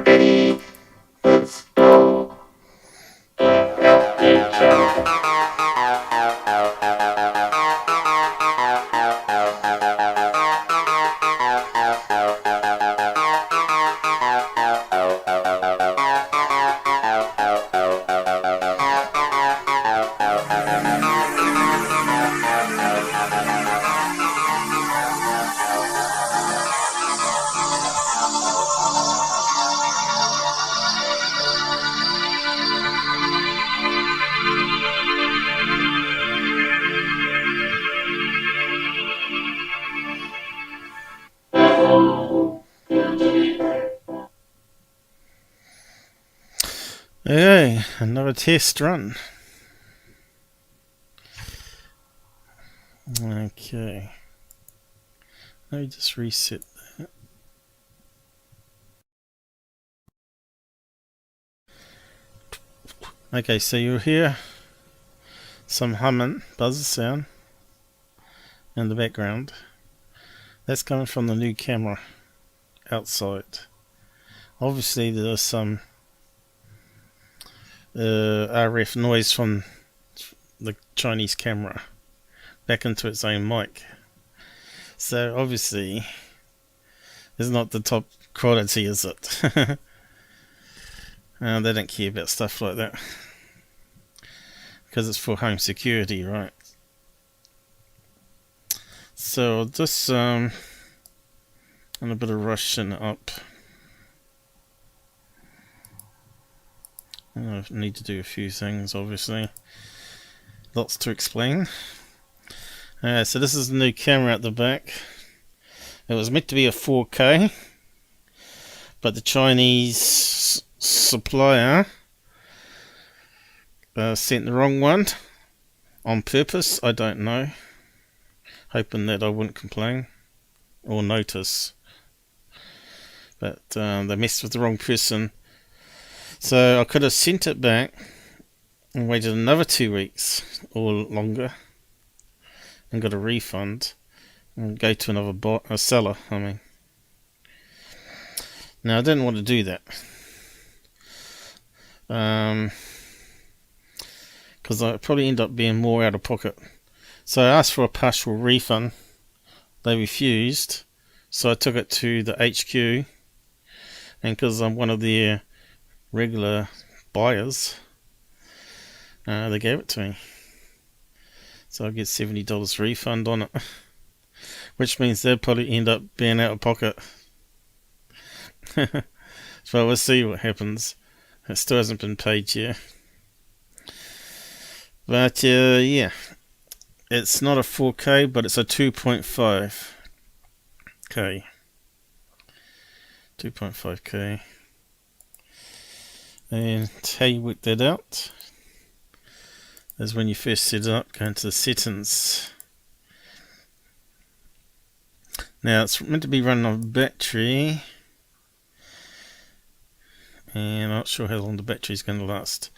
Ready, let's go. Okay, another test run. Okay. Let me just reset that. Okay, so you'll hear some humming, buzz sound in the background. That's coming from the new camera outside. Obviously there's some RF noise from the Chinese camera back into its own mic. So obviously it's not the top quality, is it? They don't care about stuff like that because it's for home security, right? So I'll just in a bit of rushing up. I need to do a few things, obviously. Lots to explain. So this is the new camera at the back. It was meant to be a 4K, but the Chinese supplier sent the wrong one on purpose. I don't know. Hoping that I wouldn't complain or notice. But they messed with the wrong person. So I could have sent it back and waited another 2 weeks or longer and got a refund and go to another seller. Now I didn't want to do that because I probably end up being more out of pocket. So I asked for a partial refund. They refused, so I took it to the HQ, and because I'm one of their regular buyers, they gave it to me. So I get $70 refund on it, which means they'll probably end up being out of pocket. So we'll see what happens. It still hasn't been paid yet. But yeah, it's not a 4K, but it's a 2.5K. 2.5K. And how you work that out is when you first set it up, go into the settings. Now it's meant to be running on battery, and I'm not sure how long the battery is going to last.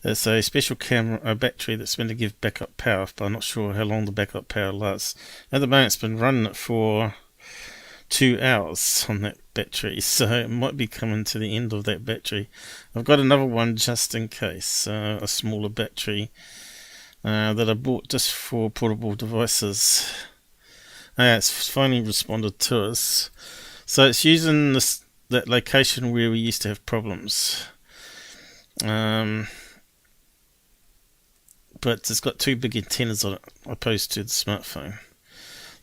It's a special battery that's meant to give backup power, but I'm not sure how long the backup power lasts. At the moment it's been running it for 2 hours on that battery, so it might be coming to the end of that battery. I've got another one just in case, a smaller battery that I bought just for portable devices. It's finally responded to us. So it's using that location where we used to have problems, but it's got 2 big antennas on it opposed to the smartphone.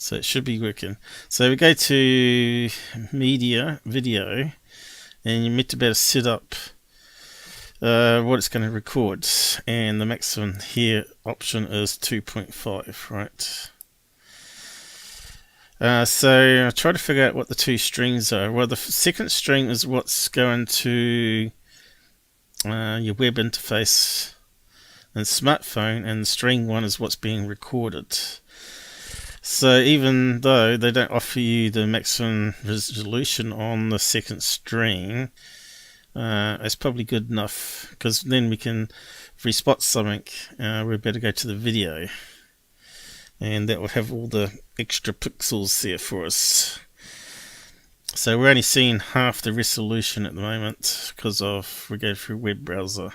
So it should be working. So we go to media, video, and you're meant to be able to set up what it's going to record. And the maximum here option is 2.5, right? So I try to figure out what the 2 strings are. Well, the second string is what's going to your web interface and smartphone, and string 1 is what's being recorded. So even though they don't offer you the maximum resolution on the second string, it's probably good enough, because then we can, if we spot something, we better go to the video, and that will have all the extra pixels there for us. So we're only seeing half the resolution at the moment because we go through web browser,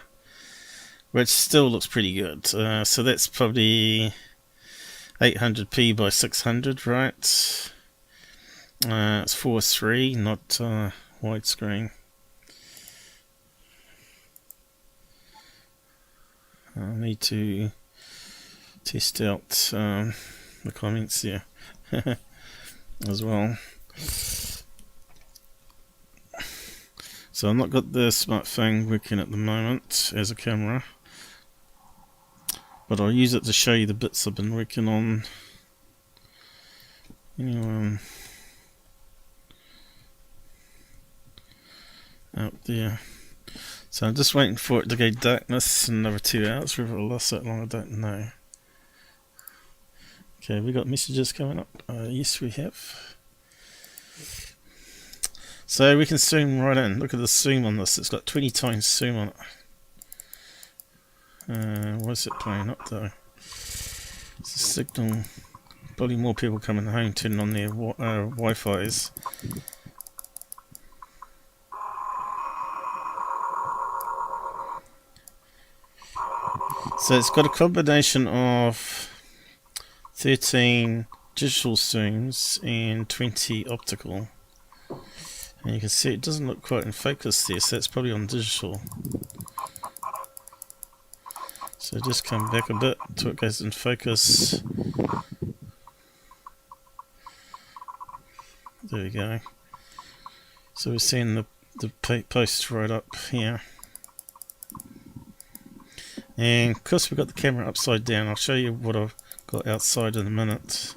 which still looks pretty good. So that's probably 800p by 600, right? It's 4:3, not widescreen. I need to test out the comments here as well. So I've not got the smartphone working at the moment as a camera, but I'll use it to show you the bits I've been working on. Anyway, out there. So I'm just waiting for it to go darkness in another 2 hours. Whether it'll last that long, I don't know. Okay, we got messages coming up. Yes, we have. So we can zoom right in. Look at the zoom on this. It's got 20 times zoom on it. What's it playing up though? It's a signal. Probably more people coming home turning on their Wi-Fi's. So it's got a combination of 13 digital zooms and 20 optical. And you can see it doesn't look quite in focus there, so it's probably on digital. So just come back a bit until it goes in focus. There we go. So we're seeing the post right up here. And of course we've got the camera upside down. I'll show you what I've got outside in a minute.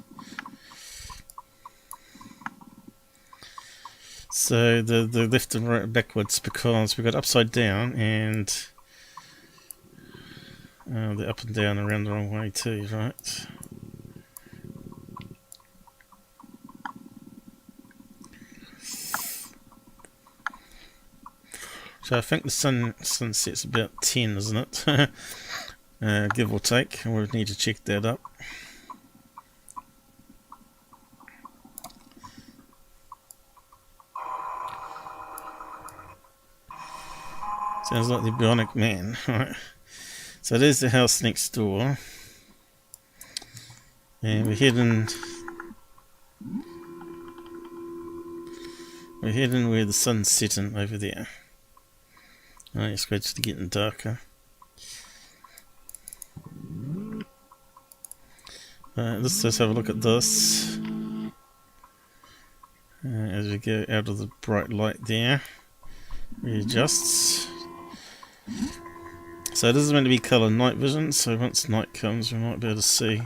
So the left and right are backwards because we've got upside down and the up and down around the wrong way too, right? So I think the sunset's about 10, isn't it? Give or take. We'll need to check that up. Sounds like the Bionic Man, right? So there's the house next door. And we're heading where the sun's setting over there. Right, it's gradually getting darker. Let's just have a look at this. As we go out of the bright light there, readjusts. So this is meant to be colour night vision, so once night comes we might be able to see.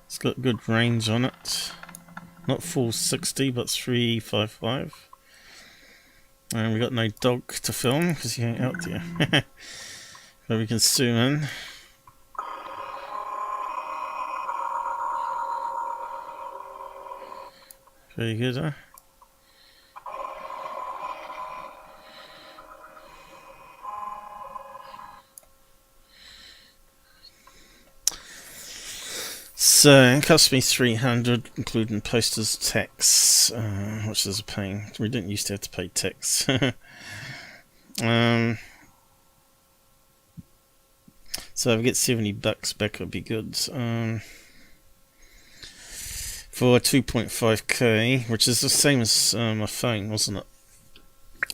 It's got good range on it. Not full 60, but 355. And we got no dog to film because he ain't out there. But we can zoom in. Very good, huh? So it cost me 300, including posters, tax, which is a pain. We didn't used to have to pay tax. So if I get $70 back, it'd be good. For 2.5k, which is the same as my phone, wasn't it?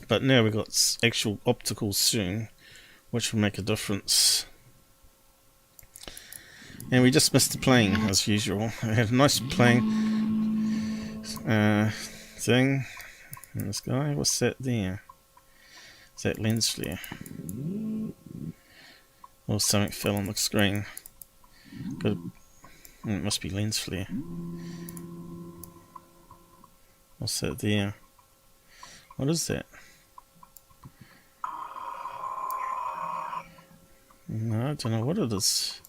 But now we've got actual optical zoom, which will make a difference. And we just missed the plane, as usual. I had a nice plane thing in the sky. What's that there? Is that lens flare? Or something fell on the screen. It must be lens flare. What's that there? What is that? No, I don't know what it is.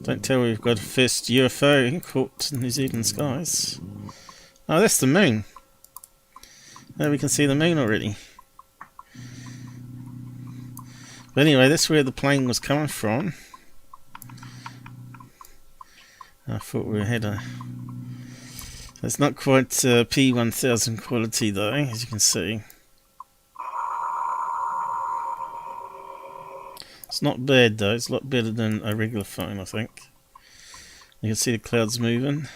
Don't tell me we've got a first UFO caught in New Zealand skies. Oh, that's the moon. There we can see the moon already. But anyway, that's where the plane was coming from. I thought we had a It's not quite P1000 quality though, as you can see. It's not bad though, it's a lot better than a regular phone, I think. You can see the clouds moving,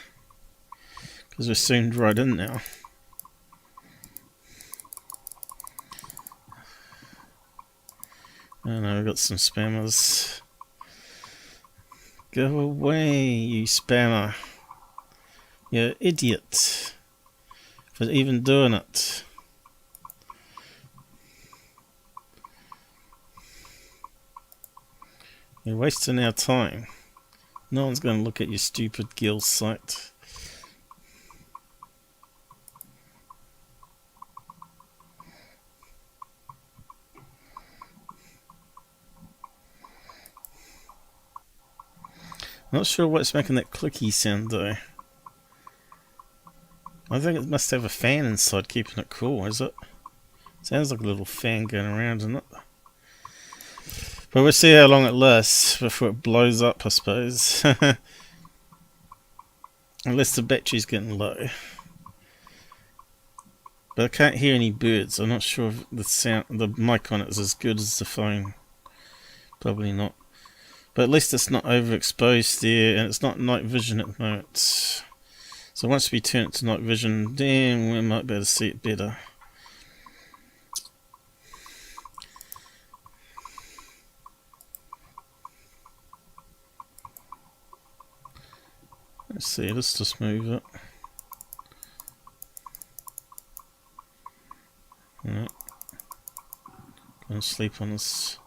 because we're zoomed right in now. I know, we've got some spammers. Go away, you spammer. You idiot. For even doing it. You're wasting our time. No one's going to look at your stupid Gill site. Not sure what's making that clicky sound though. I think it must have a fan inside keeping it cool, is it? Sounds like a little fan going around, isn't it? But we'll see how long it lasts before it blows up, I suppose. Unless the battery's getting low. But I can't hear any birds. I'm not sure if the mic on it is as good as the phone. Probably not. But at least it's not overexposed there, and it's not night vision at the moment. So once we turn it to night vision, then we might be able to see it better. Let's see, let's just move it. Alright. Go and sleep on this.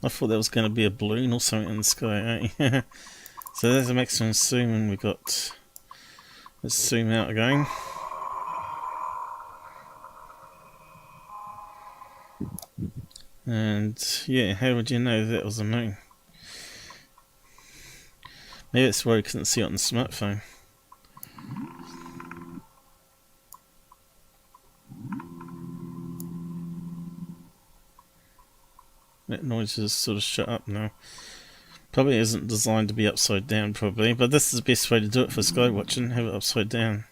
I thought that was going to be a balloon or something in the sky, eh? So there's the maximum zoom, and we got. Let's zoom out again. And yeah, how would you know that was a moon? Maybe that's why we couldn't see it on the smartphone. That noise is sort of shut up now. Probably isn't designed to be upside down, probably, but this is the best way to do it for sky watching. Have it upside down.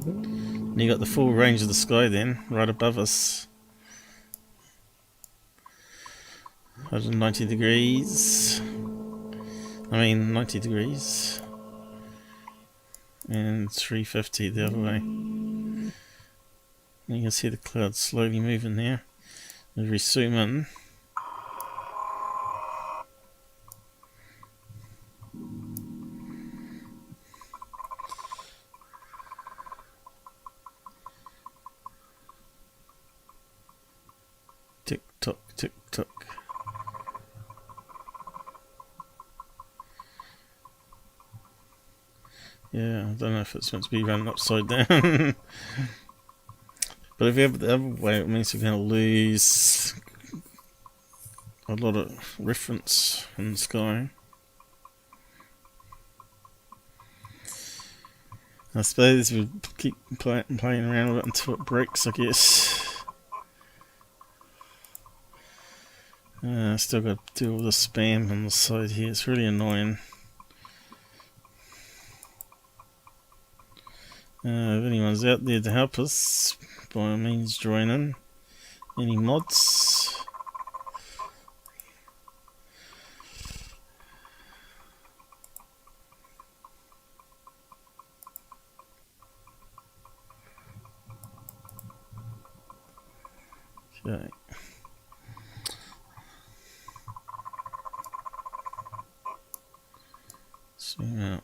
And you got the full range of the sky then, right above us. 190 degrees. 90 degrees. And 350 the other way. And you can see the clouds slowly moving there. As we zoom in. Tick tock, tick tock. Yeah, I don't know if it's meant to be running upside down. But if you have it the other way, it means you're going to lose a lot of reference in the sky. I suppose we'll keep playing around with it until it breaks, I guess. Still got to do all the spam on the side here, it's really annoying. If anyone's out there to help us, by all means join in. Any mods? Okay. Zoom out.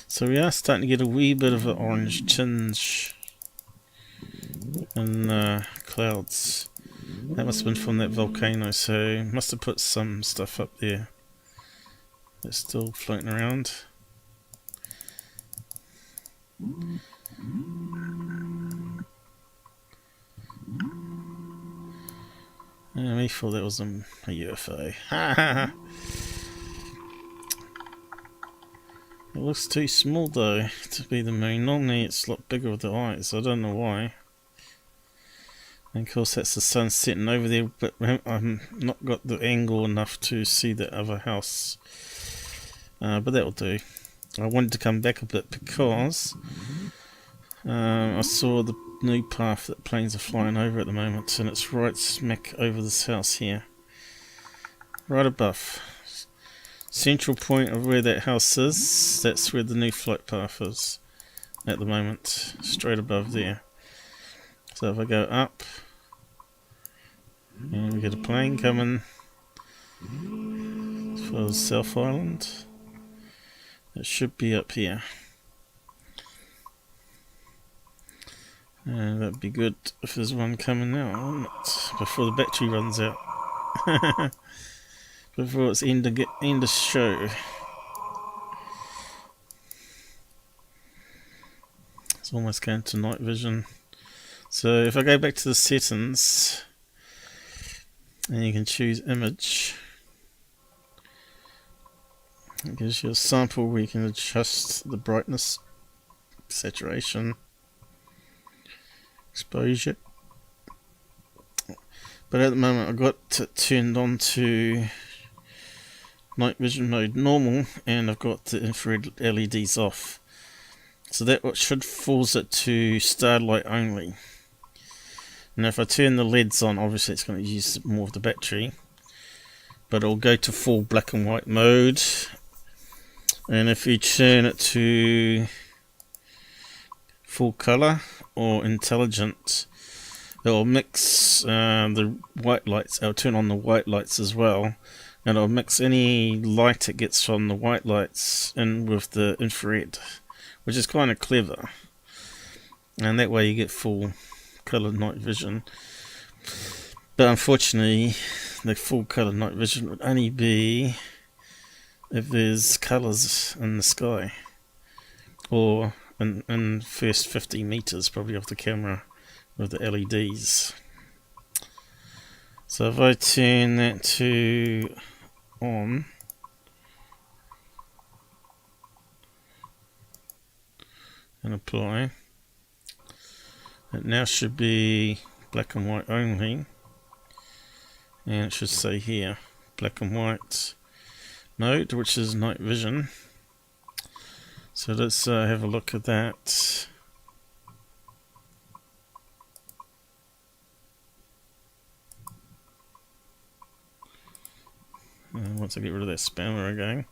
So we are starting to get a wee bit of an orange tinge in clouds. That must have been from that volcano, so must have put some stuff up there that's still floating around. Yeah, we thought that was a UFO. Ha ha ha! It looks too small though to be the moon. Normally it's a lot bigger with the eyes. I don't know why. And of course that's the sun setting over there, but I've not got the angle enough to see the other house. But that'll do. I wanted to come back a bit because I saw the new path that planes are flying over at the moment, and it's right smack over this house here. Right above. Central point of where that house is, that's where the new flight path is at the moment. Straight above there. So if I go up, and we get a plane coming for the South Island. It should be up here. And that'd be good if there's one coming now, wouldn't it? Before the battery runs out. Before it's end of show. It's almost going to night vision. So if I go back to the settings, and you can choose image, it gives you a sample where you can adjust the brightness, saturation, exposure. But at the moment I've got it turned on to night vision mode normal, and I've got the infrared LEDs off. So that should force it to starlight only. Now if I turn the LEDs on, obviously it's going to use more of the battery, but it'll go to full black and white mode. And if you turn it to full color or intelligent, it'll mix the white lights. I'll turn on the white lights as well, and it'll mix any light it gets from the white lights in with the infrared, which is kind of clever. And that way you get full color night vision. But unfortunately, the full color night vision would only be if there's colors in the sky, or in first 50 meters probably off the camera with the LEDs. So if I turn that to on, and apply, it now should be black and white only, and it should say here black and white mode, which is night vision. So let's have a look at that. Once I get rid of that spammer again.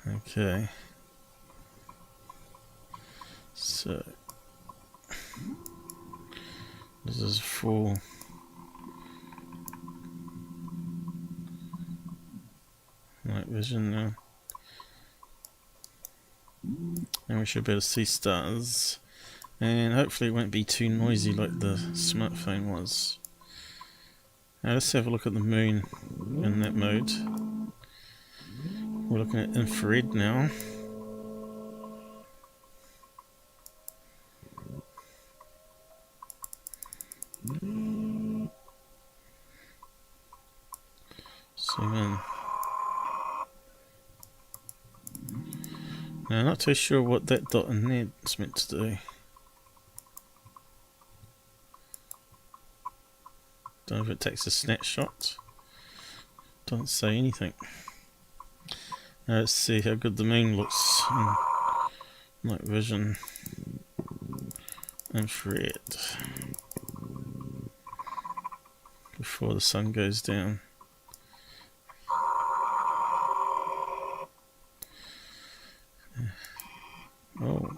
Okay. So this is full night vision now. And we should be able to see stars. And hopefully it won't be too noisy like the smartphone was. Now let's have a look at the moon in that mode. We're looking at infrared now. Zoom in. Now, I'm not too sure what that dot in there is meant to do. Don't know if it takes a snapshot. Doesn't say anything. Now let's see how good the moon looks in night vision. Infrared. Before the sun goes down. Oh.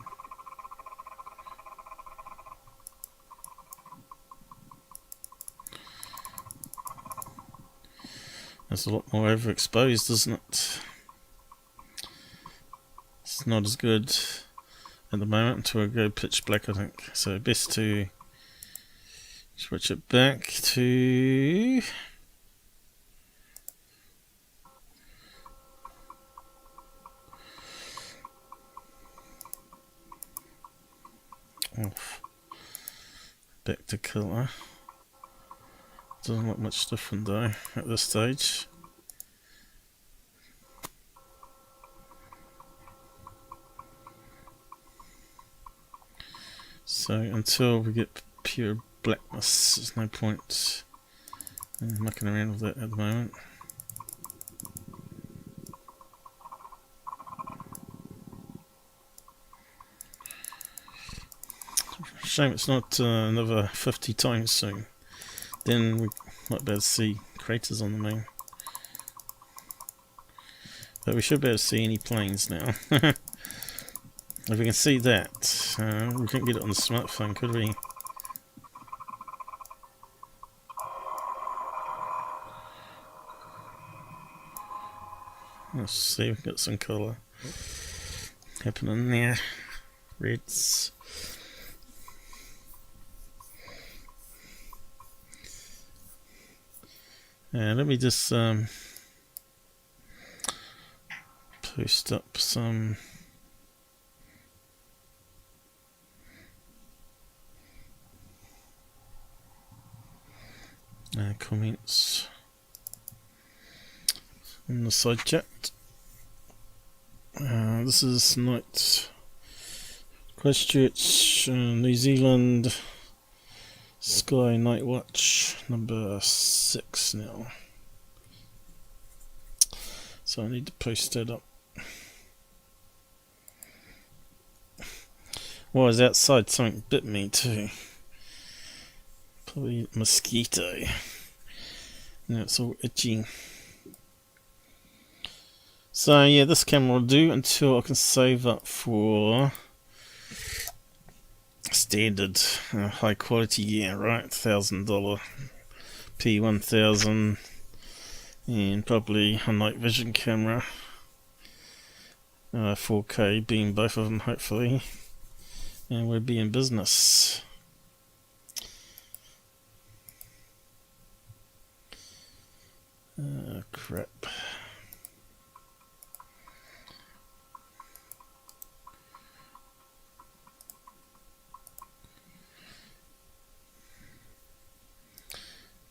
That's a lot more overexposed, isn't it? It's not as good at the moment until I go pitch black, I think. So best to switch it back to off. Back to colour. Doesn't look much different though at this stage. So until we get pure blackness, there's no point in mucking around with that at the moment. Shame it's not another 50 times soon. Then we might be able to see craters on the moon. But we should be able to see any planes now. If we can see that, we couldn't get it on the smartphone, could we? Let's see, we've got some colour happening there. Reds. Let me just post up some comments in the side chat. This is Christchurch, New Zealand Sky Night Watch number 6 now. So I need to post that up. While I was outside, something bit me too. Probably a mosquito. Now it's all itchy. So yeah, this camera will do until I can save up for standard high quality gear, right? $1,000 P1000 and probably a night vision camera. 4K being both of them, hopefully, and we'll be in business. Crap.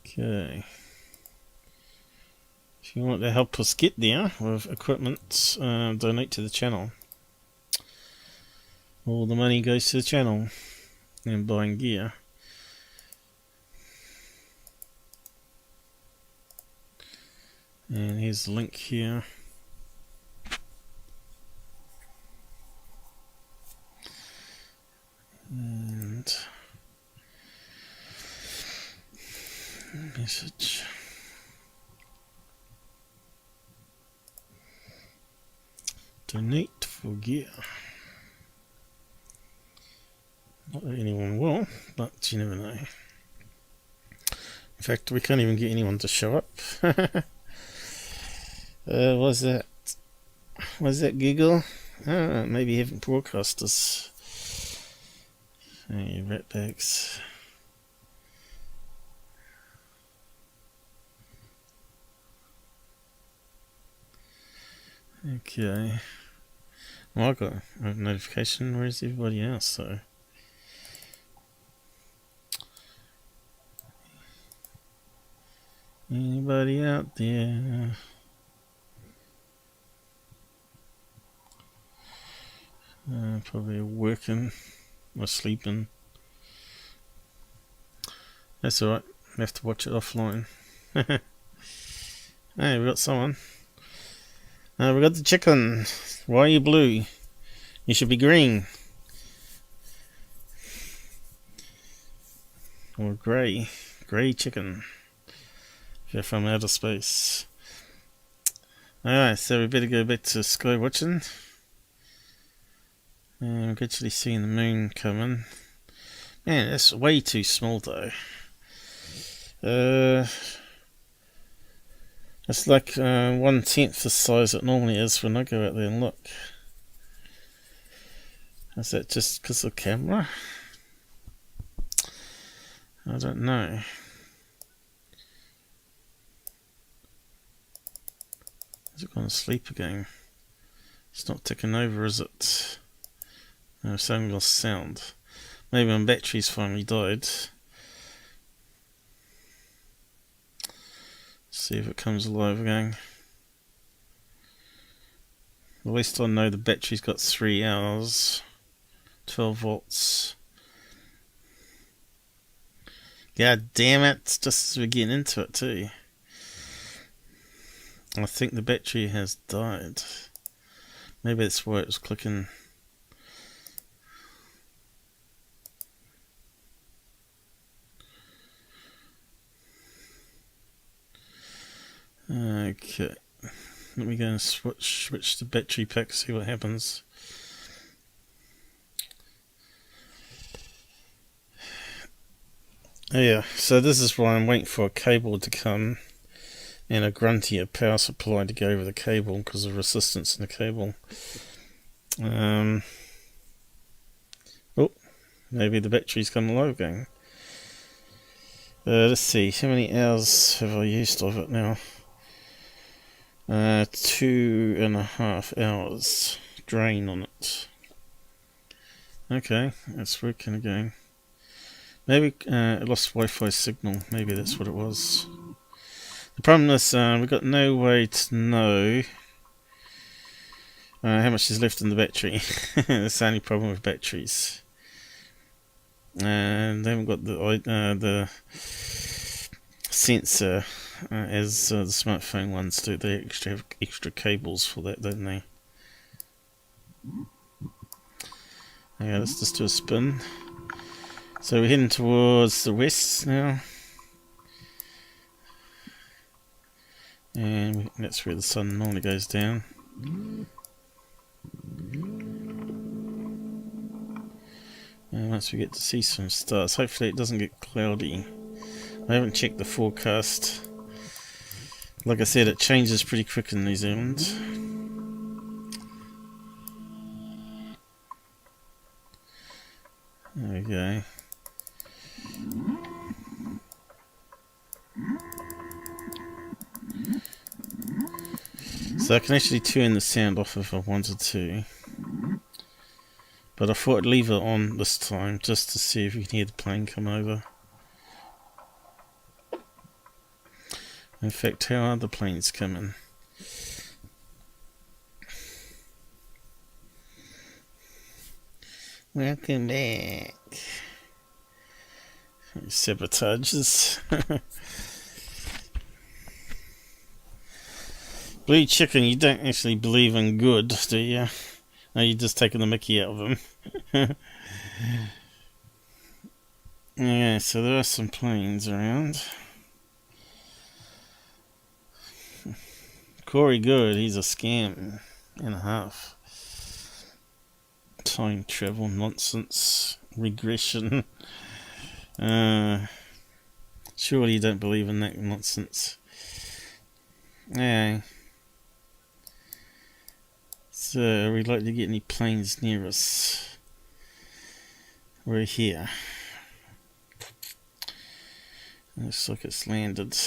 Okay. If you want to help us get there with equipment, donate to the channel. All the money goes to the channel and buying gear. And here's the link here. And message. Donate for gear. Not that anyone will, but you never know. In fact, we can't even get anyone to show up. What's that? Was that Google? Maybe you haven't broadcast us. Hey, ratbags. Okay. Well, I got a notification. Where's everybody else? So. Anybody out there? Probably working or sleeping. That's alright. I have to watch it offline. Hey, we got someone. We got the chicken. Why are you blue? You should be green. Or grey. Grey chicken. If you're from outer space. Alright, so we better go back to sky watching. I'm gradually seeing the moon coming. Man, that's way too small though. It's like 1/10 the size it normally is when I go out there and look. Is that just because of the camera? I don't know. Is it going to sleep again? It's not ticking over, is it? No, something lost sound. Maybe my battery's finally died. See if it comes alive again. At least I know the battery's got 3 hours, 12 volts. God damn it, just as we're getting into it too. I think the battery has died. Maybe that's why it was clicking. Okay. Let me go and switch the battery pack, see what happens. Oh yeah, so this is why I'm waiting for a cable to come and a gruntier power supply to go over the cable because of resistance in the cable. Oh, maybe the battery's gone low again. Let's see, how many hours have I used of it now? 2.5 hours drain on it. Okay, it's working again. Maybe it lost Wi-Fi signal. Maybe that's what it was. The problem is we've got no way to know how much is left in the battery. That's the only problem with batteries. And they haven't got the sensor as the smartphone ones do. They have extra cables for that, don't they? Yeah, let's just do a spin. So we're heading towards the west now. And that's where the sun normally goes down. And once we get to see some stars, hopefully it doesn't get cloudy. I haven't checked the forecast. Like I said, it changes pretty quick in New Zealand. There we go. So I can actually turn the sound off if I wanted to. But I thought I'd leave it on this time just to see if we can hear the plane come over. In fact, how are the planes coming? Welcome back. Sabotages. Blue Chicken, you don't actually believe in good, do you? No, you're just taking the mickey out of him. Yeah, so there are some planes around. Corey Good, he's a scam and a half. Time travel nonsense, regression. Surely you don't believe in that nonsense. Yeah. So, are we likely to get any planes near us? We're here. Looks like it's landed.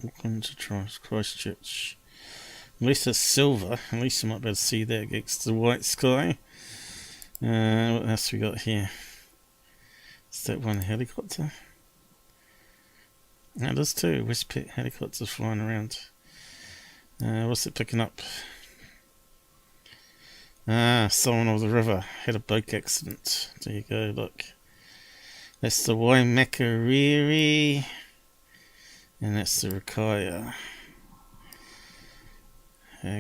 Welcome to Christchurch. At least it's silver. At least you might be able to see that against the white sky. What else we got here? Is that one helicopter? That is too. Westpac helicopters flying around. What's it picking up? Someone of the river had a boat accident. There you go, look. That's the Waimakariri. And that's the Rakaia.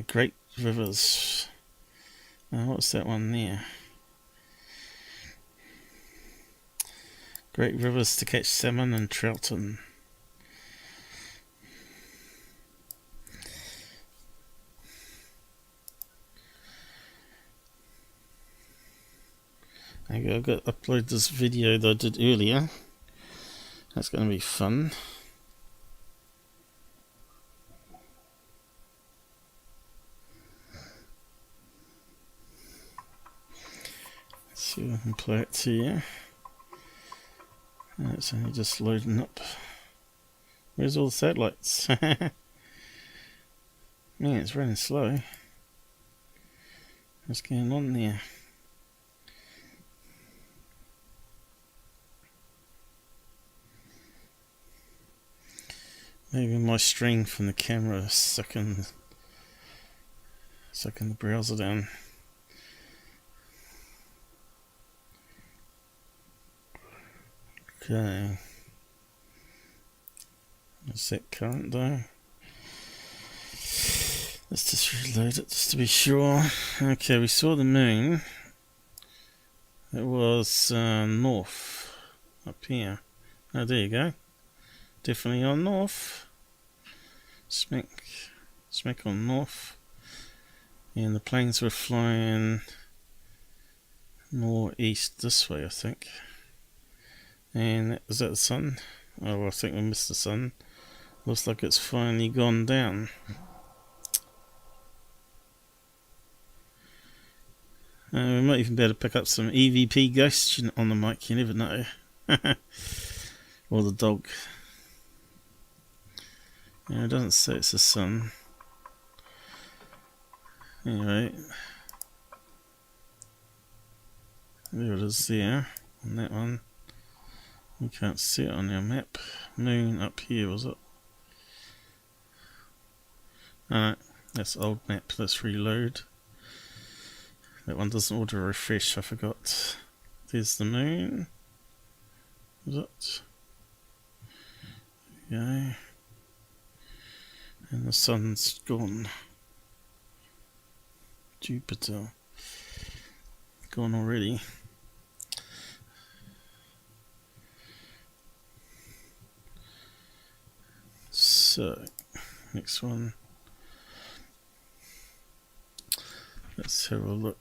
Great rivers. What's that one there? Great rivers to catch salmon and trouton. Okay, I've got to upload this video that I did earlier. That's going to be fun. Let's see if I can play it to you. It's only just loading up. Where's all the satellites? Man, it's running slow. What's going on there? Maybe my string from the camera is sucking the browser down. Okay. Is that current though? Let's just reload it just to be sure. Okay, we saw the moon. It was north up here. Oh, there you go. Definitely on north. Smack on north. And the planes were flying more east this way, I think. And is that the sun? Oh, well, I think we missed the sun. Looks like it's finally gone down. We might even be able to pick up some EVP ghosts on the mic, you never know. Or the dog. Yeah, it doesn't say it's the sun. Anyway, there it is there, on that one. You can't see it on your map. Moon up here, was it? Alright, that's old map, let's reload. That one doesn't auto refresh, I forgot. There's the moon. Is it? There we go. And the sun's gone. Jupiter. Gone already. So, next one. Let's have a look.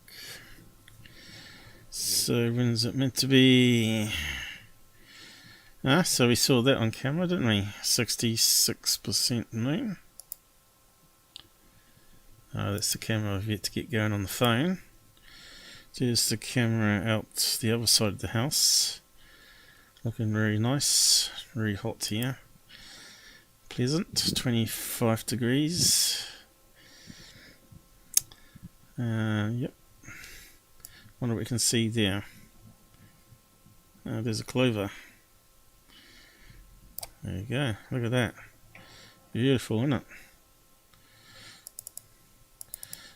So, when's it meant to be? So we saw that on camera, didn't we? 66% moon. That's the camera I've yet to get going on the phone. There's the camera out the other side of the house. Looking very nice. Very hot here. Pleasant. 25 degrees. Yep. Wonder what we can see there. There's a clover. There you go. Look at that. Beautiful, isn't it?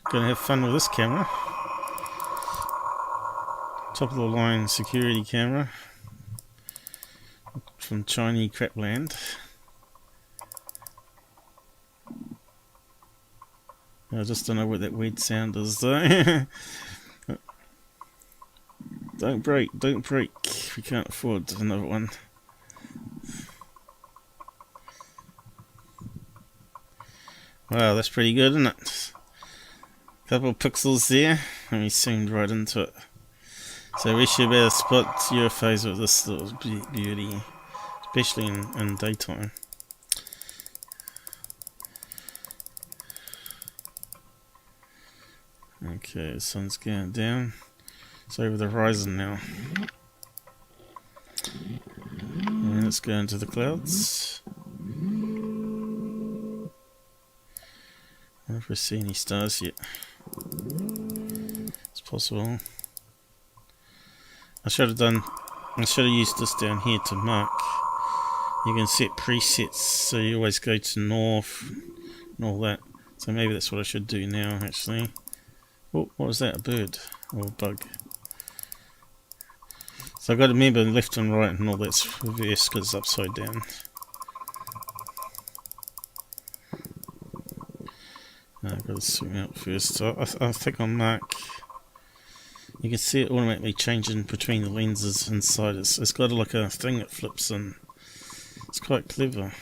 Gonna have fun with this camera. Top of the line security camera from Chinese Crapland. I just don't know what that weird sound is though. Don't break, don't break. We can't afford another one. Wow, that's pretty good, isn't it? Couple of pixels there, and we zoomed right into it. So we should be able to spot UFOs with this little beauty, especially in daytime. Okay, the sun's going down. It's over the horizon now. And let's go into the clouds. I wonder if we see any stars yet. It's possible. I should have used this down here to mark. You can set presets, so you always go to north and all that. So maybe that's what I should do now, actually. Oh, what was that? A bird or a bug? So I've got to remember left and right and all that's reversed because it's upside down. I've got to zoom out first. So I think on mark, you can see it automatically changing between the lenses inside. It's got like a thing that flips in. It's quite clever.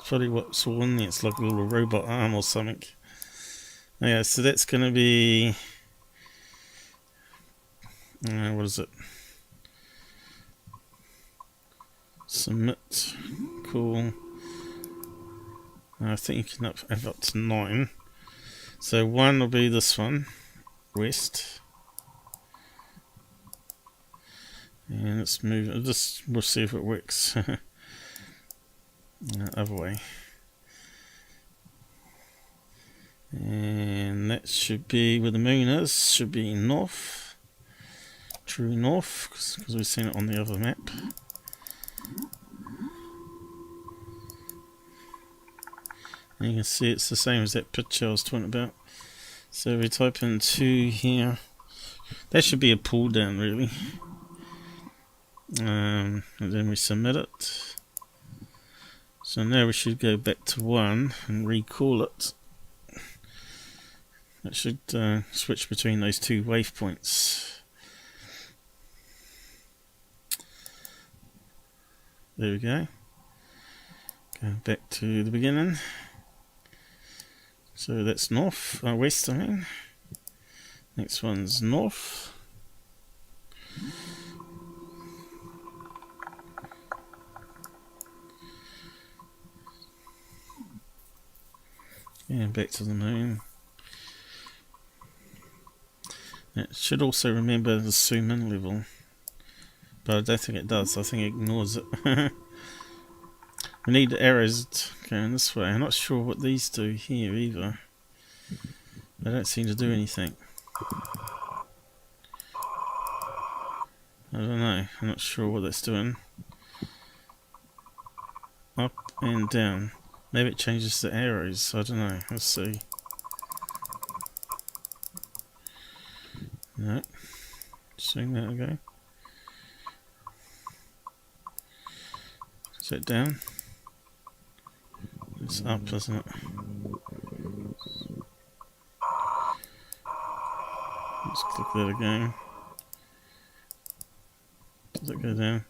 Probably what's all in there. It's like a little robot arm or something. Yeah, so that's going to be what is it? Submit. Cool. I think you can have up to 9. So 1 will be this one, west. And let's move it. We'll see if it works. Other way. And that should be where the moon is. Should be north. True north, because we've seen it on the other map. And you can see it's the same as that picture I was talking about. So we type in 2 here, That should be a pull down really. And then we submit it. So now we should go back to 1 and recall it. It should switch between those two waypoints. There we go. Go back to the beginning. So that's north, west I mean. Next one's north. And back to the moon. It should also remember the zoom in level. But I don't think it does, I think it ignores it. We need arrows going this way. I'm not sure what these do here either. They don't seem to do anything. I don't know, I'm not sure what that's doing. Up and down. Maybe it changes the arrows, I don't know, let's see. No. Swing that again. Is that down? It's up, isn't it? Let's click that again. Does it go down?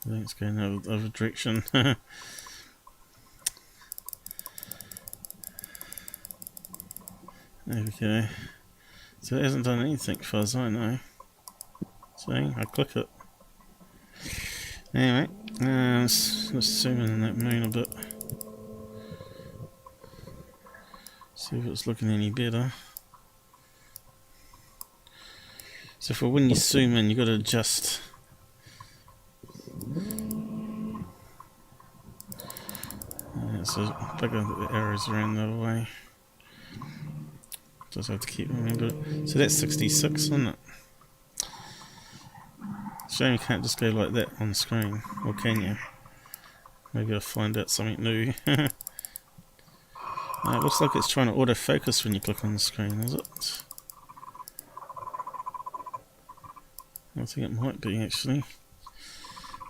I think it's going the other direction. There we go. So it hasn't done anything as far as I know. See, I click it. Anyway, let's zoom in on that moon a bit. See if it's looking any better. So for when you zoom in, you've got to adjust. So bigger the arrows around the other way. Just have to keep remembering. So that's 66, isn't it? Shame you can't just go like that on the screen, or can you? Maybe I'll find out something new. It looks like it's trying to autofocus when you click on the screen, is it? I think it might be actually.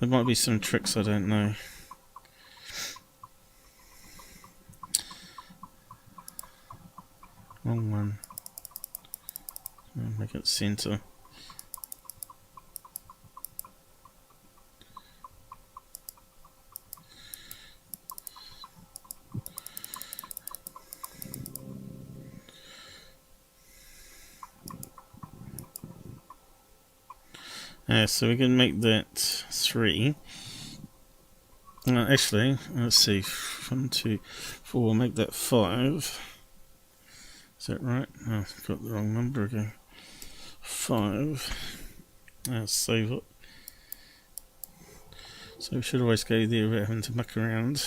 There might be some tricks I don't know. Wrong one. Make it center. So we can make that 3. Actually, let's see. 1, 2, 4. Make that 5. Is that right? Oh, I've got the wrong number again. 5. Save it. So we should always go there without having to muck around.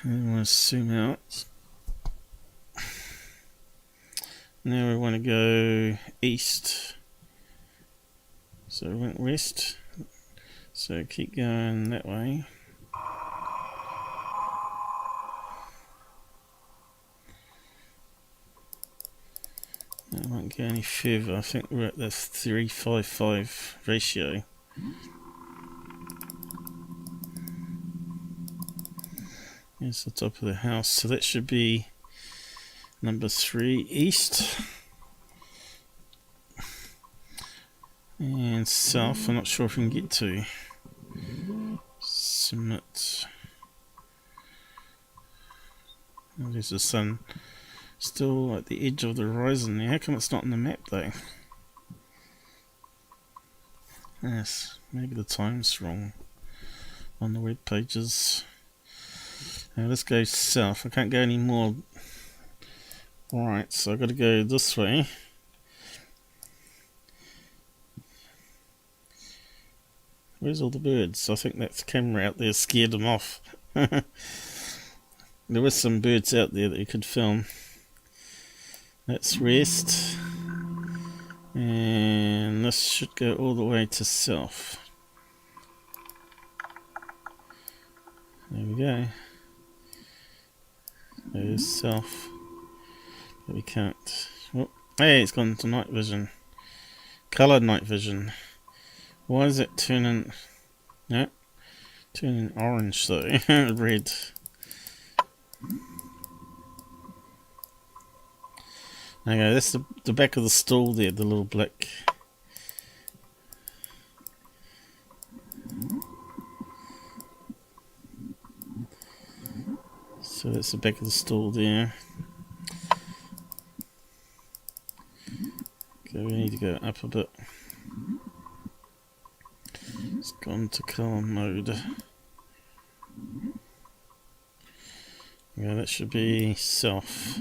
And we want to zoom out. Now we want to go east. So we went west. So keep going that way. It won't go any further. I think we're at the 355 ratio. Here's the top of the house. So that should be number 3 east. And south, I'm not sure if we can get to. Submit. Oh, there's the sun. Still at the edge of the horizon there. How come it's not on the map though? Yes, maybe the time's wrong on the web pages. Now let's go south. I can't go any more right, so I've got to go this way. Where's all the birds? I think that camera out there scared them off. There were some birds out there that you could film. That's west, and this should go all the way to south. There we go. There's south. But we can't. Oh, hey, it's gone to night vision. Coloured night vision. Why is it turning... No. Turning orange though. Red. Okay, that's the back of the stall there, the little black. So that's the back of the stall there. Okay, we need to go up a bit. It's gone to colour mode. Yeah, that should be south.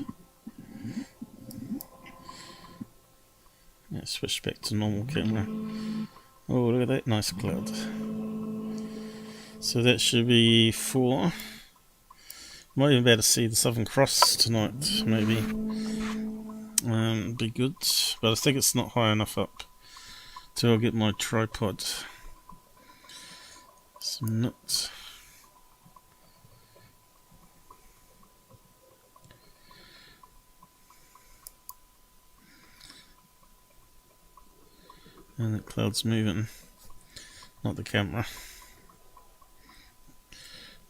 Yeah, switch back to normal camera. Oh, look at that nice cloud. So that should be 4. Might even be able to see the Southern Cross tonight, maybe. Be good, but I think it's not high enough up till I get my tripod. Some nuts. And the cloud's moving, not the camera.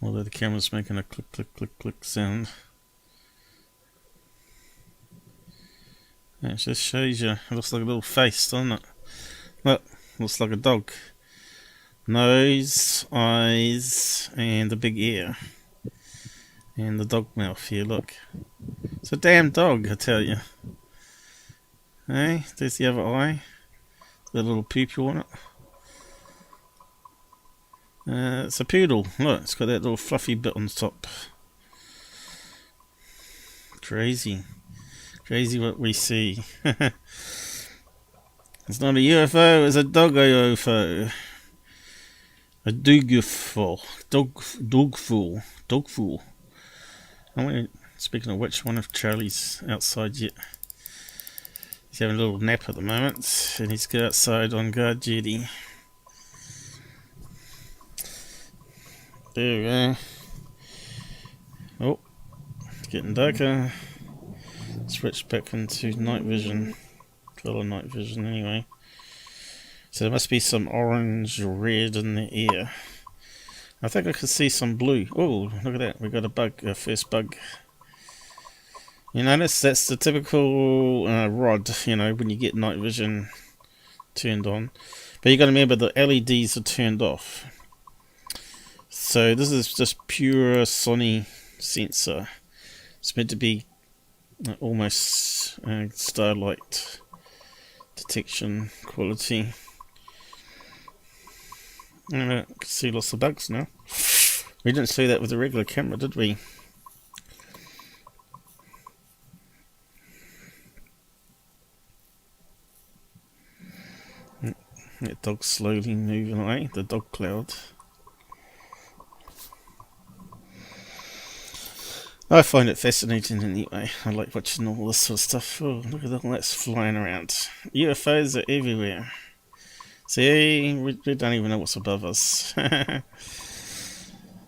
Although the camera's making a click, click, click, click sound. It just shows you, it looks like a little face, doesn't it? Look, looks like a dog. Nose, eyes, and a big ear. And the dog mouth here, look. It's a damn dog, I tell you. Hey, there's the other eye. The little pupil on it. It's a poodle. Look, it's got that little fluffy bit on the top. Crazy. Crazy what we see. It's not a UFO, it's a dog UFO. A dogful. Dogful. Speaking of which, one of Charlie's outside yet. He's having a little nap at the moment, and he's go outside on guard duty. There we go. Oh, it's getting darker. Switch back into night vision. Colour night vision anyway. So there must be some orange or red in the air. I think I can see some blue. Oh, look at that. We got a bug, our first bug. You notice that's the typical rod, you know, when you get night vision turned on. But you got to remember the LEDs are turned off. So this is just pure Sony sensor. It's meant to be almost starlight detection quality. And I can see lots of bugs now. We didn't see that with the regular camera, did we? That dog's slowly moving away, the dog cloud. I find it fascinating anyway. I like watching all this sort of stuff. Oh, look at all that's flying around. UFOs are everywhere. See, we don't even know what's above us.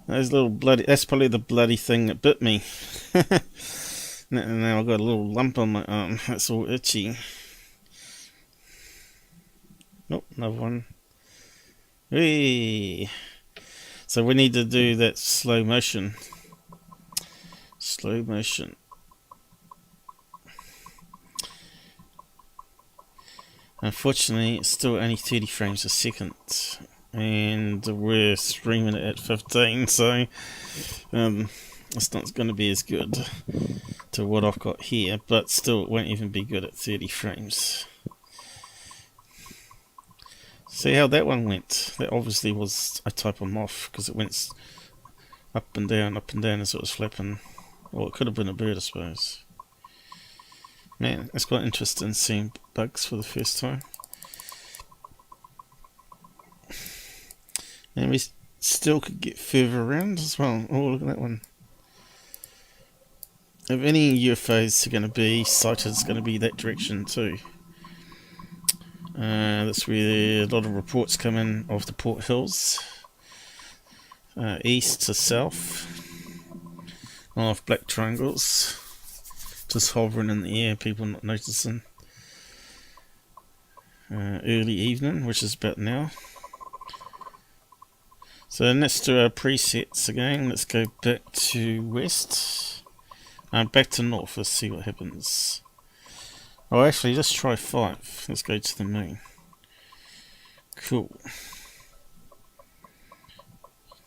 Those little bloody... That's probably the bloody thing that bit me. Now I've got a little lump on my arm. That's all itchy. Nope, another one. Whee! So we need to do that slow motion. Slow motion. Unfortunately, it's still only 30 frames a second. And we're streaming it at 15, so it's not going to be as good to what I've got here, but still it won't even be good at 30 frames. See how that one went? That obviously was a type of moth because it went up and down as it was flapping. Or it could have been a bird, I suppose. Man, it's quite interesting seeing bugs for the first time. And we still could get further around as well. Oh, look at that one. If any UFOs are going to be sighted, it's going to be that direction too. That's where a lot of reports come in of the Port Hills. East to south. on off black triangles, just hovering in the air, people not noticing. Early evening, which is about now. So let's do our presets again. Let's go back to west. Back to north. Let's see what happens. Oh, actually, let's try 5. Let's go to the moon. Cool.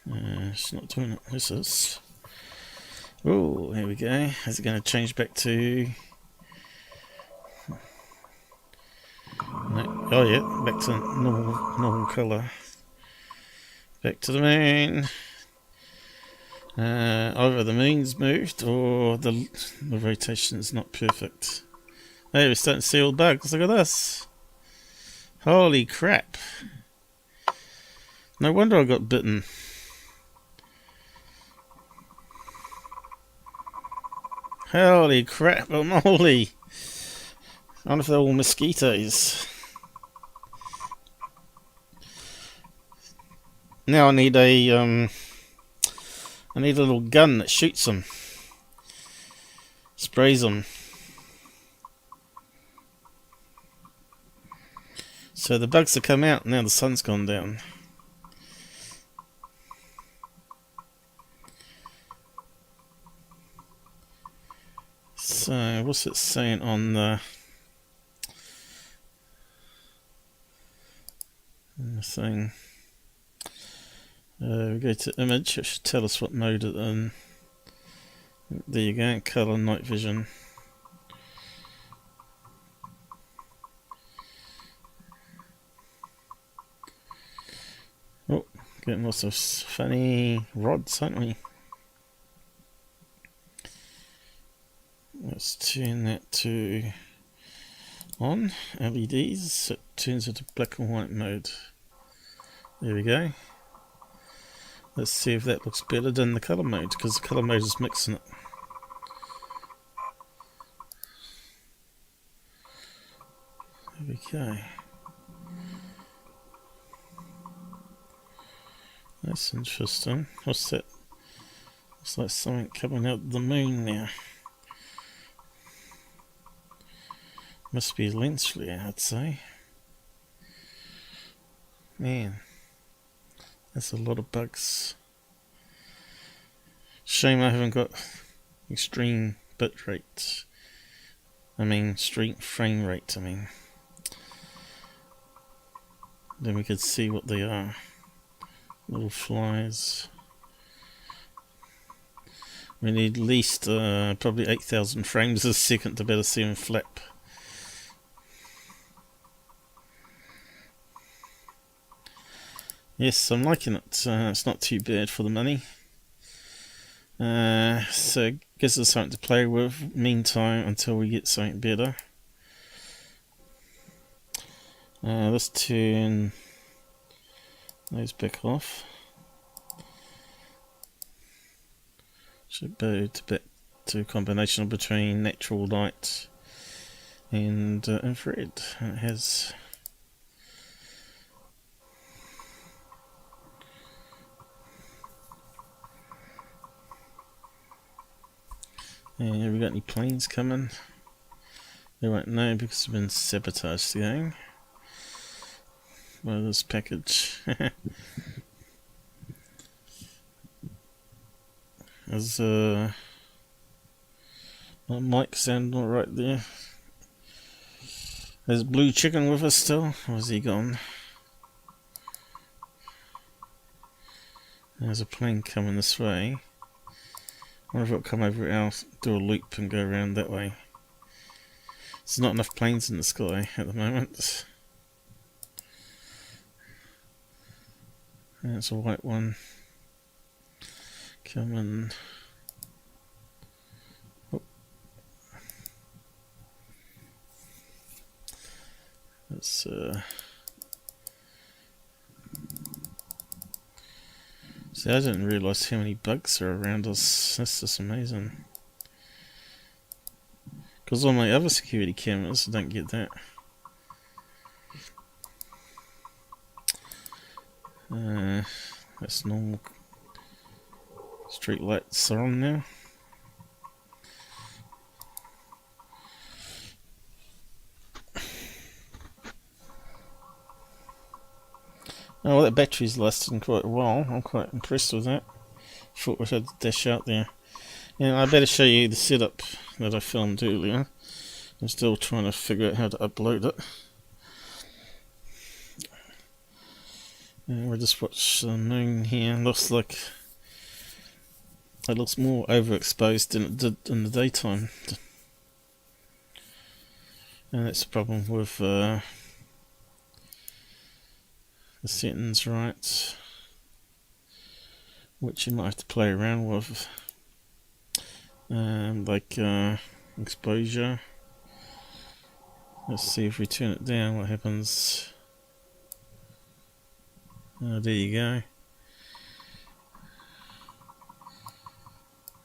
It's not doing it. This is. Oh, here we go. Is it going to change back to? No. Oh yeah, back to normal colour. Back to the moon. Either the moon's moved or the rotation is not perfect. Hey, we're starting to see all the bugs. Look at this. Holy crap. No wonder I got bitten. Holy crap, moly. I wonder if they're all mosquitoes. Now I need a little gun that shoots them. Sprays them. So the bugs have come out, now the sun's gone down. So, what's it saying on the thing? We go to image, it should tell us what mode it's in. There you go, colour, night vision. Oh, getting lots of funny rods, aren't we? Let's turn that to on, LEDs, it turns into black and white mode. There we go. Let's see if that looks better than the colour mode, because the colour mode is mixing it. There we go. That's interesting. What's that? Looks like something coming out of the moon now. Must be a lens flare, I'd say. Man, that's a lot of bugs. Shame I haven't got extreme bit rate. Extreme frame rate, Then we could see what they are. Little flies. We need at least probably 8,000 frames a second to better see them flap. Yes, I'm liking it. It's not too bad for the money. So it gives us something to play with meantime until we get something better. Let's turn those back off. Should go back to a combination between natural light and infrared. It has. And have we got any planes coming? They won't know because we've been sabotaged again by this package. Is my mic sound not right there? Is Blue Chicken with us still? Or is he gone? There's a plane coming this way. I wonder if it'll come over our, do a loop and go around that way. There's not enough planes in the sky at the moment. That's a white one. Coming. Oh. Let's see, I didn't realise how many bugs are around us. That's just amazing. Because on my other security cameras, I don't get that. That's normal. Street lights are on now. Oh, well, that battery's lasted quite a while. I'm quite impressed with that. Thought we had to dash out there. And I better show you the setup that I filmed earlier. I'm still trying to figure out how to upload it. And we'll just watch the moon here. Looks like it looks more overexposed than it did in the daytime. And that's the problem with the settings, right? Which you might have to play around with. Like exposure. Let's see if we turn it down, what happens. Oh, there you go.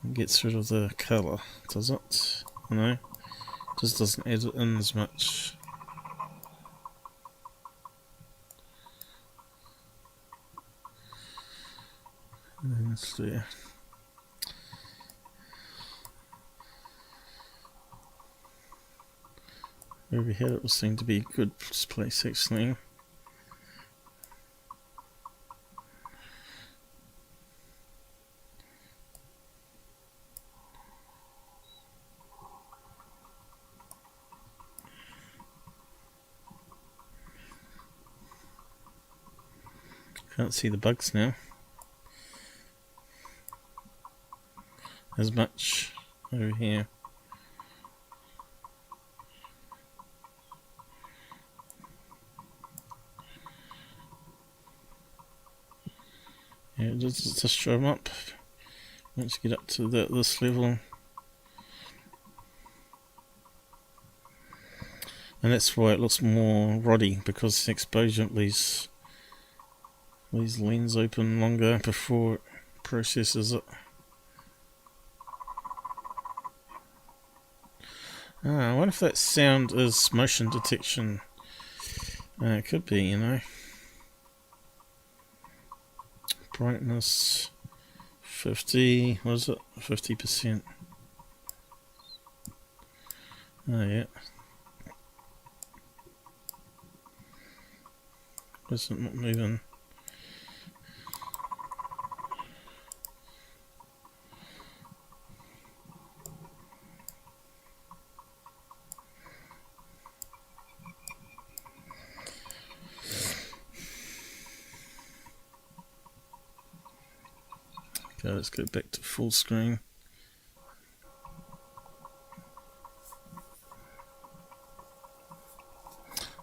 It gets rid of the colour, does it? No, just doesn't add it in as much. Let's see. Where we had it was seemed to be a good place actually. Can't see the bugs now as much over here. Yeah, just show them up once you get up to this level. And that's why it looks more roddy, because the exposure leaves lens open longer before it processes it. I wonder if that sound is motion detection. It could be, you know. Brightness 50, what is it? 50%. Oh yeah. Why is it not moving? Okay, let's go back to full screen.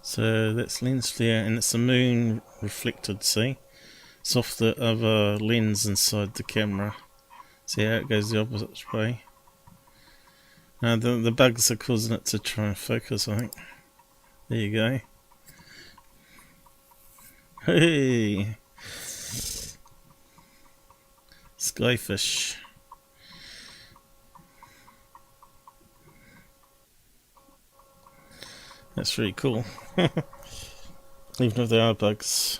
So that's lens flare, and it's the moon reflected, see? It's off the other lens inside the camera. See how it goes the opposite way? The bugs are causing it to try and focus, I think. There you go. Hey! Skyfish. That's really cool. Even if there are bugs.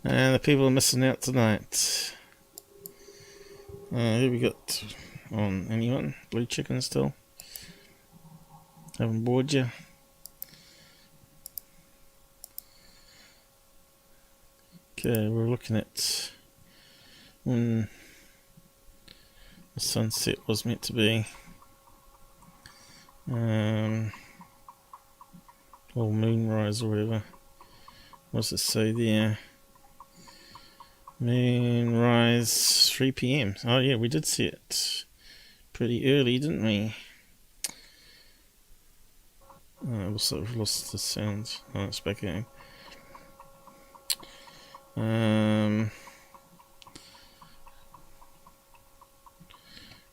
And the people are missing out tonight. Who we got on? Anyone? Blue chicken still? Haven't bored you? Okay, we're looking at when the sunset was meant to be. Or moonrise or whatever. What's it say there? Moonrise 3 PM. Oh yeah, we did see it pretty early, didn't we? Oh, I also lost the sound. Oh, it's back again.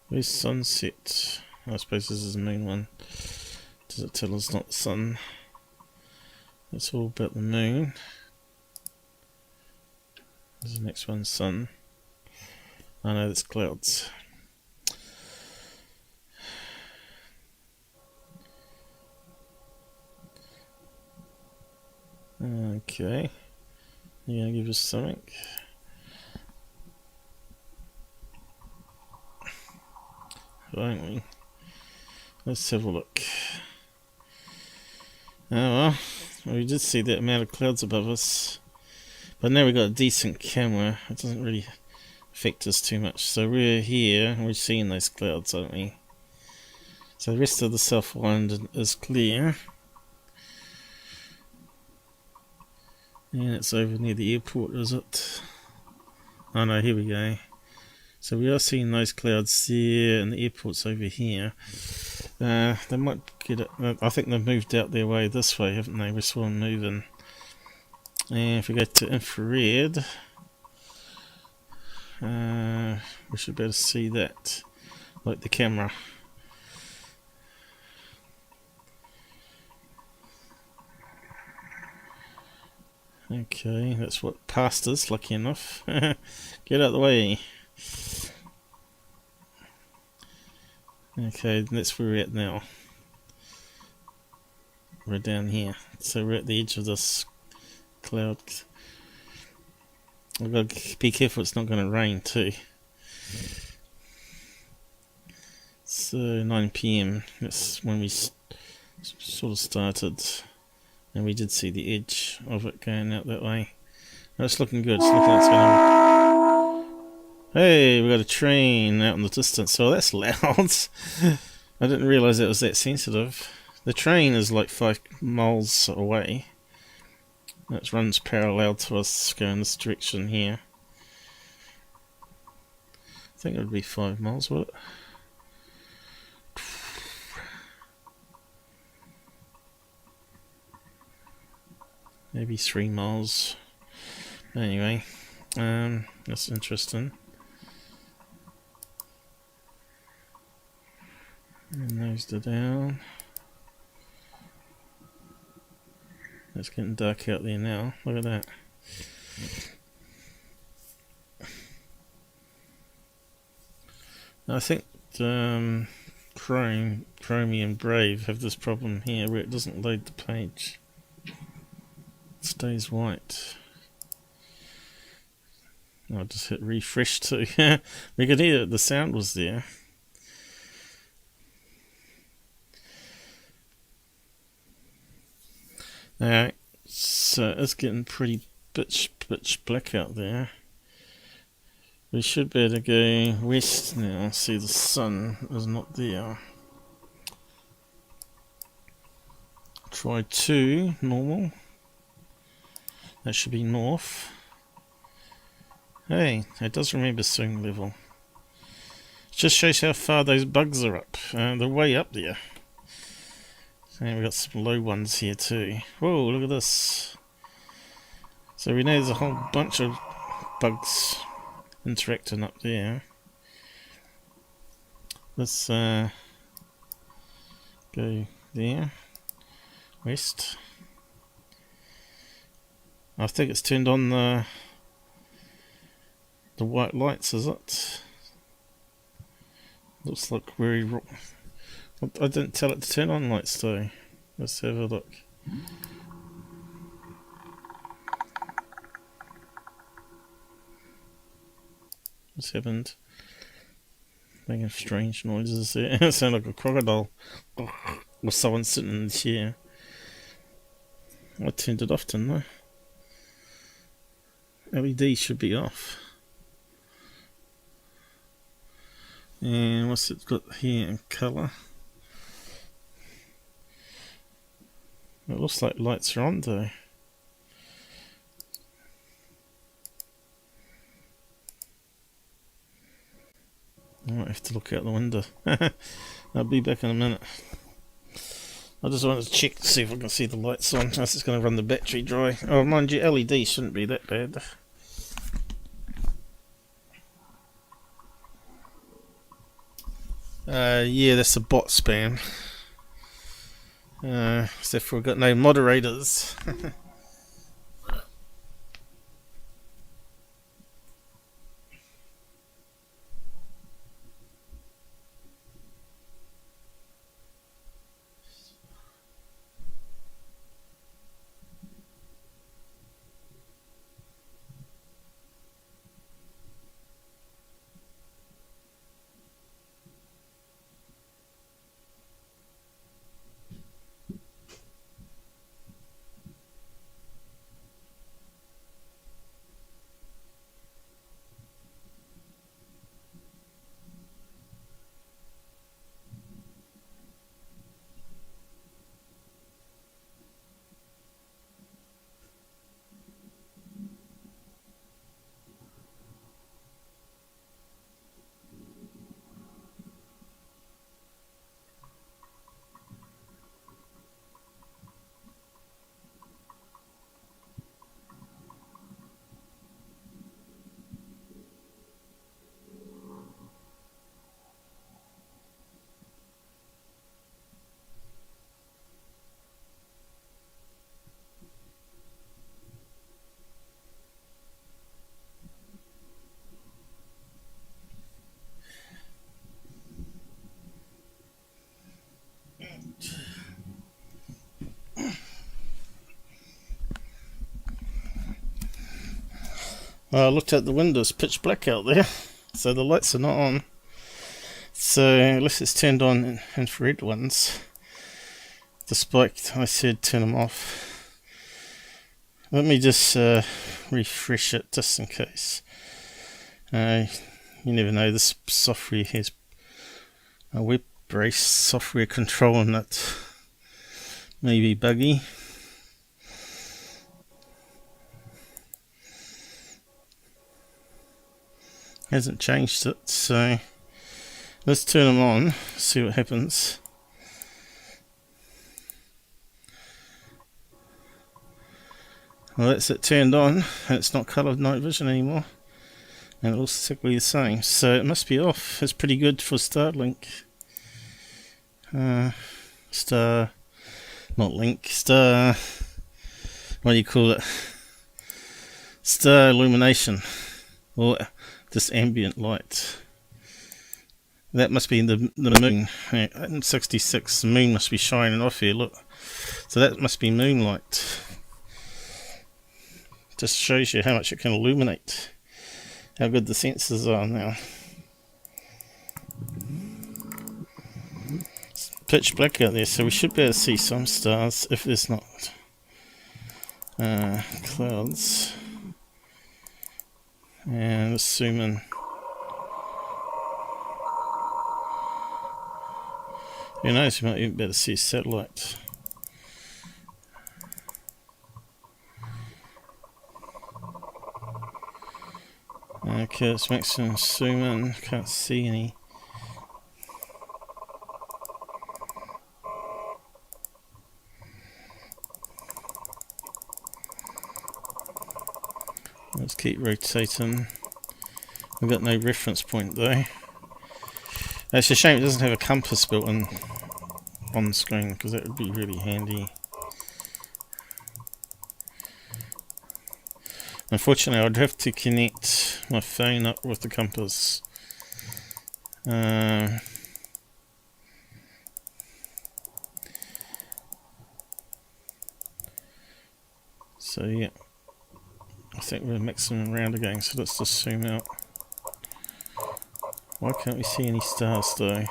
Where's sunset? I suppose this is the moon one. Does it tell us not the sun? It's all about the moon. There's the next one, sun. I know that's clouds. Okay. You gonna give us something? Won't we? Let's have a look. Oh well, we did see that amount of clouds above us, but now we've got a decent camera. It doesn't really affect us too much. So we're here and we're seeing those clouds, aren't we? So the rest of the South Island is clear. And it's over near the airport, is it? Oh no, here we go. So we are seeing those clouds there, and the airport's over here. They might get it. I think they've moved out their way this way, haven't they? We saw them moving. And if we go to infrared, we should be able to see that, like the camera. Okay, that's what passed us, lucky enough. Get out of the way. Okay, that's where we're at now. We're down here. So we're at the edge of this cloud. I've got to be careful it's not going to rain too. So 9 PM, that's when we sort of started. And we did see the edge of it going out that way. That's looking good. It's looking like it's going to... Hey, we got a train out in the distance. Oh, that's loud. I didn't realise it was that sensitive. The train is like 5 miles away. It runs parallel to us going this direction here. I think it would be 5 miles, would it? Maybe 3 miles. Anyway, that's interesting. And those are down. It's getting dark out there now. Look at that. I think Chromie and Brave have this problem here where it doesn't load the page. It stays white. I'll just hit refresh too. We could hear that the sound was there. Alright, so it's getting pretty pitch black out there. We should be able to go west now. See, the sun is not there. Try 2, normal. That should be north. Hey, it does remember swing level. It just shows how far those bugs are up. They're way up there. And we've got some low ones here too. Whoa, look at this. So we know there's a whole bunch of bugs interacting up there. Let's go there. West. I think it's turned on the white lights, is it? Looks like very... I didn't tell it to turn on lights though. Let's have a look. What's happened? Making strange noises there. It sounds like a crocodile. Or someone sitting in the chair. I turned it off, didn't I? LED should be off. And what's it got here in colour? It looks like lights are on though. I might have to look out the window. I'll be back in a minute. I just wanted to check to see if I can see the lights on. Unless it's going to run the battery dry. Oh, mind you, LED shouldn't be that bad. Yeah, that's a bot spam. Except for we've got no moderators. Well, I looked out the window, it's pitch black out there, so the lights are not on. So unless it's turned on infrared ones, despite I said turn them off. Let me just refresh it just in case. You never know, this software has a web-based software control in it. May be buggy. Hasn't changed it, so let's turn them on, see what happens. Well, that's it turned on, and it's not coloured night vision anymore, and it looks exactly the same, so it must be off. It's pretty good for Starlink. Star what do you call it? Star illumination, or this ambient light. That must be the moon. In 66, the moon must be shining off here, look. So that must be moonlight. Just shows you how much it can illuminate. How good the sensors are now. It's pitch black out there, so we should be able to see some stars if there's not clouds. And let's zoom in. Who knows, we might even be able to see a satellite. Okay, let's maximum zoom in. Can't see any. Let's keep rotating. We've got no reference point though. It's a shame it doesn't have a compass built in on screen, because that would be really handy. Unfortunately, I'd have to connect my phone up with the compass. So yeah, I think we're mixing around again, so let's just zoom out. Why can't we see any stars though?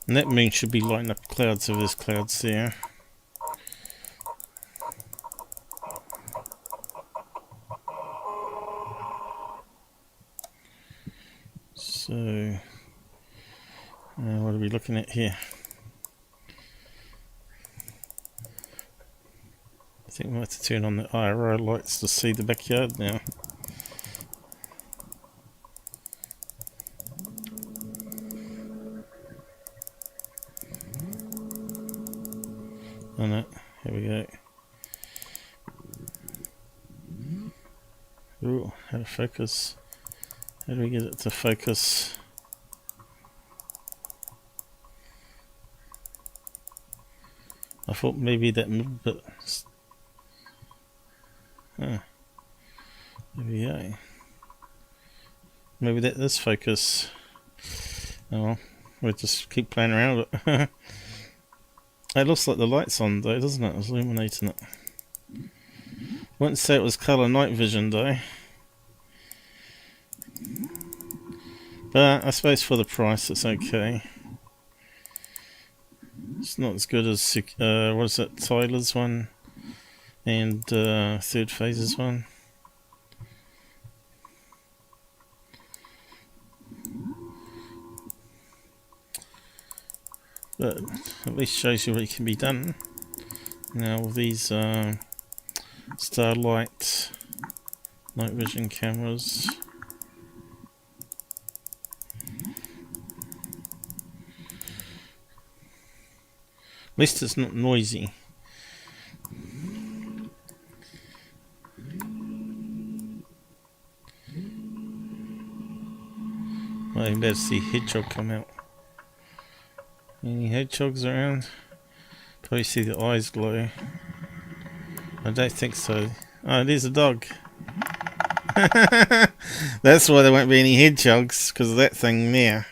And that moon should be lighting up clouds if there's clouds there. So, what are we looking at here? I think we'll have to turn on the IRO lights to see the backyard now. Oh no, here we go. Ooh, how to focus. How do we get it to focus? I thought maybe that moved, but there we go. Maybe that is focus. Oh well, we'll just keep playing around with it. It looks like the light's on though, doesn't it? It's illuminating it. Wouldn't say it was colour night vision though. But I suppose for the price it's okay. It's not as good as what is it, Tyler's one and Third Phase's one. But at least shows you what can be done. Now with these Starlight night vision cameras. At least it's not noisy. Might even be able to see a hedgehog come out. Any hedgehogs around? Probably see the eyes glow. I don't think so. Oh, there's a dog. That's why there won't be any hedgehogs, because of that thing there.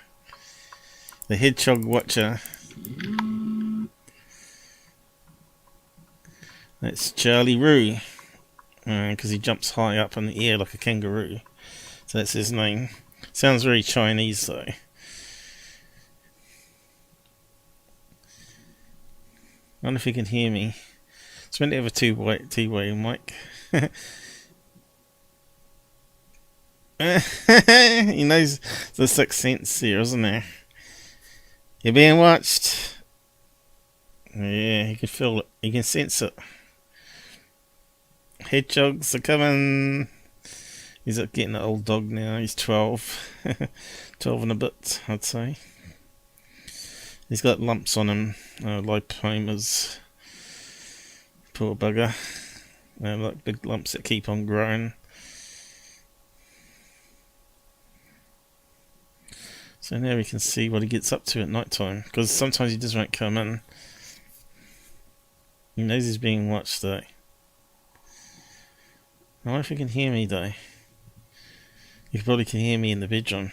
The hedgehog watcher. That's Charlie Roo, because he jumps high up in the air like a kangaroo. So that's his name. Sounds very Chinese though. I wonder if he can hear me. It's meant to have a two-way mic. He knows the sixth sense here, isn't there? You're being watched. Yeah, he can feel it. He can sense it. Hedgehogs are coming. He's getting an old dog now. He's 12. 12 and a bit, I'd say. He's got lumps on him. Lipomas. Poor bugger. Like big lumps that keep on growing. So now we can see what he gets up to at night time. Because sometimes he just won't come in. He knows he's being watched though. I wonder if he can hear me though. You probably can hear me in the bedroom.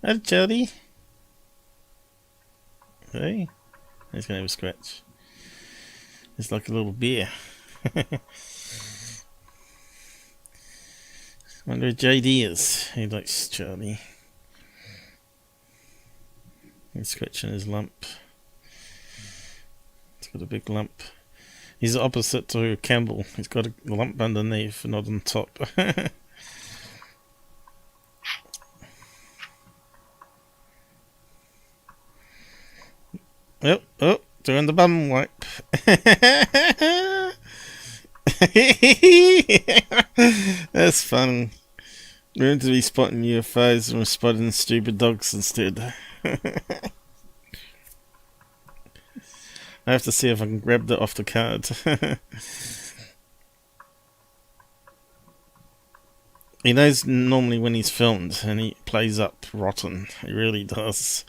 Hello, Charlie. Hey. He's going to have a scratch. It's like a little bear. Wonder where JD is. He likes Charlie. He's scratching his lump. He's got a big lump. He's the opposite to Campbell. He's got a lump underneath, not on top. Oh, doing the bum wipe. That's fun. We're meant to be spotting UFOs and we're spotting stupid dogs instead. I have to see if I can grab that off the card. He knows normally when he's filmed and he plays up rotten. He really does.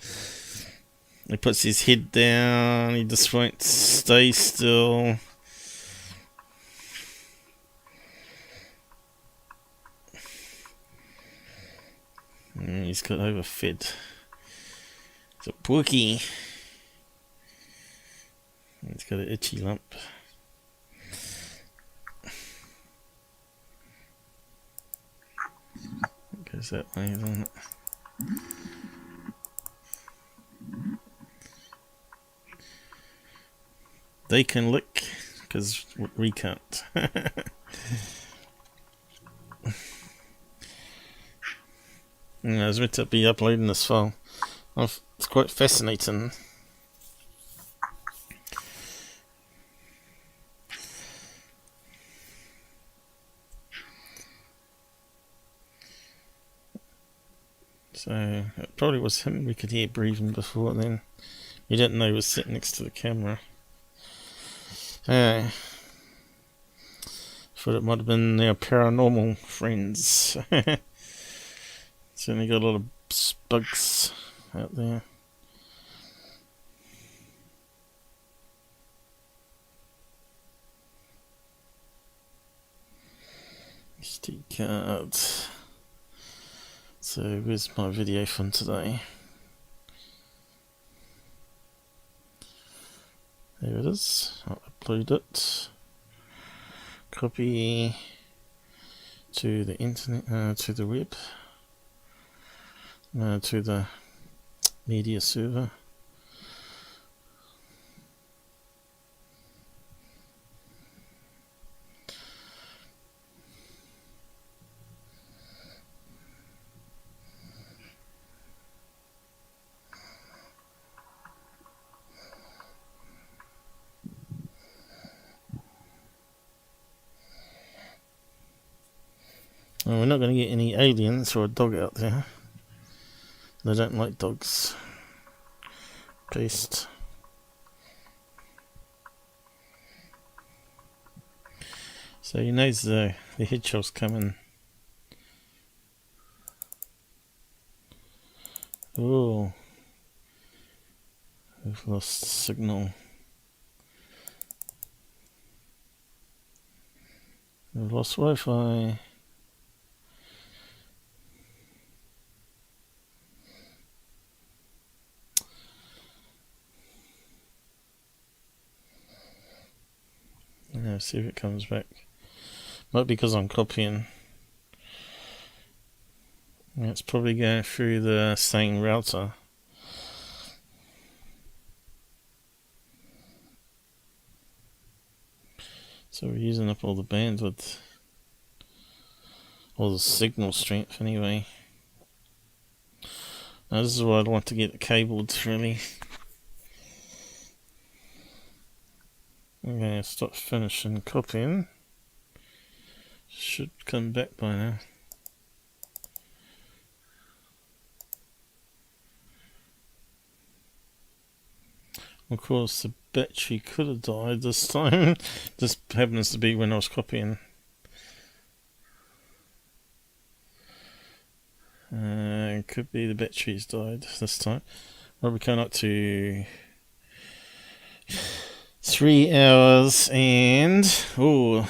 He puts his head down, he just won't stay still. He's got overfed. It's a pookie. He's got an itchy lump. It goes that way, doesn't it? They can lick, because we can't. I was meant to be uploading this file. It's quite fascinating. So it probably was him we could hear breathing before then. We didn't know he was sitting next to the camera. Thought it might have been our paranormal friends. Certainly got a lot of bugs out there. SD card. So where's my video from today? There it is. I'll upload it. Copy to the internet, to the web, to the media server. Well, we're not going to get any aliens or a dog out there. They don't like dogs. Paste. So he knows the hedgehog's coming. Oh, we've lost signal. We've lost Wi-Fi. Let's see if it comes back. Might be because I'm copying. It's probably going through the same router. So we're using up all the bandwidth. Or the signal strength anyway. Now this is why I'd want to get it cabled really. I'm going to stop finishing copying. Should come back by now. Of course the battery could have died this time. This happens to be when I was copying. It could be the batteries died this time. We're coming up to 3 hours and... oh,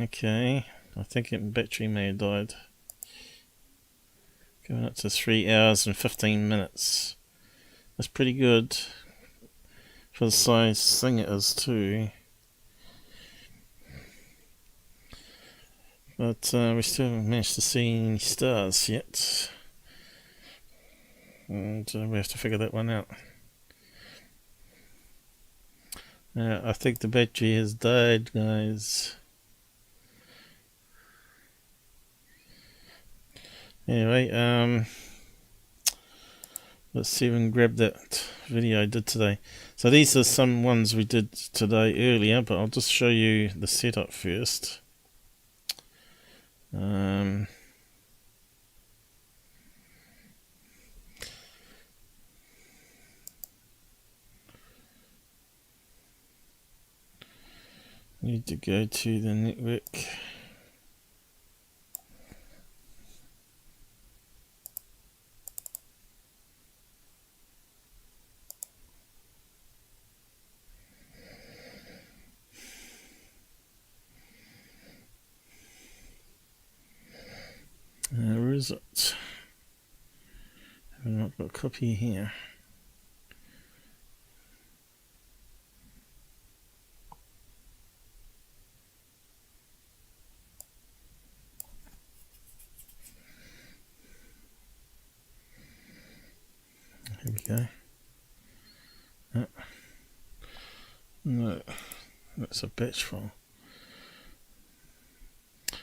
okay. I think the battery may have died. Going up to 3 hours and 15 minutes. That's pretty good for the size thing it is too. But we still haven't managed to see any stars yet. And we have to figure that one out. I think the battery has died, guys. Anyway, let's see if we can grab that video I did today. So these are some ones we did today earlier, but I'll just show you the setup first. Need to go to the network. Where is it? I've not got a copy here. Here we go. No, that's a batch file. I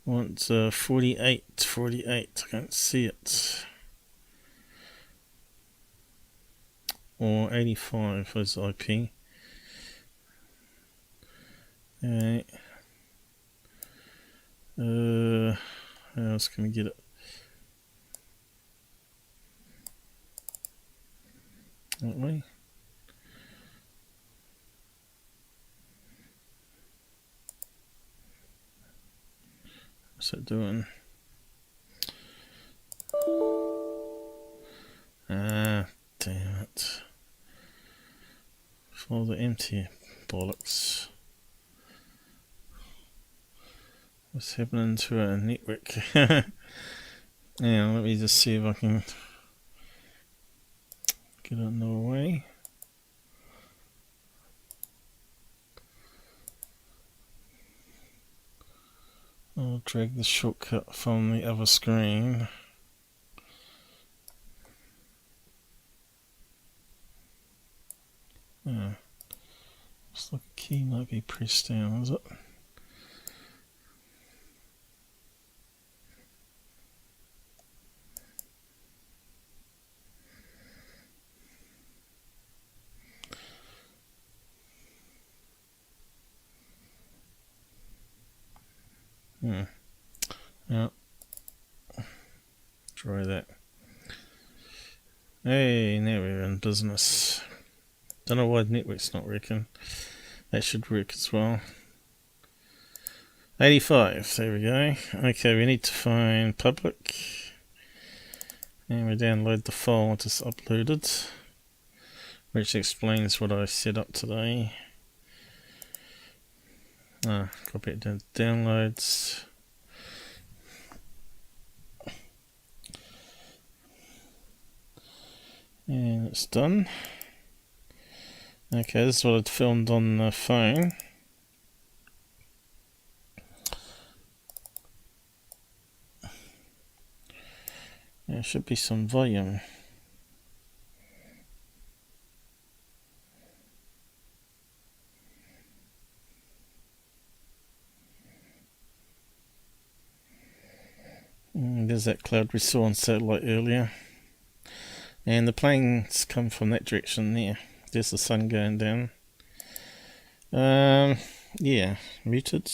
want 48. I can't see it. Or 85 as IP. Alright. How else can we get it? That way. What's it doing? Ah, damn it. For the empty bollocks. What's happening to our network? Now, let me just see if I can get it another way. I'll drag the shortcut from the other screen. Yeah. Looks like a key might be pressed down, is it? Yeah. Try that. Hey, now we're in business. Don't know why the network's not working. That should work as well. 85, there we go. Okay, we need to find public. And we download the file I just uploaded, which explains what I set up today. Copy it down to downloads. And it's done. Okay, this is what I'd filmed on the phone. There should be some volume. There's that cloud we saw on satellite earlier. And the planes come from that direction there. There's the sun going down. Yeah, muted.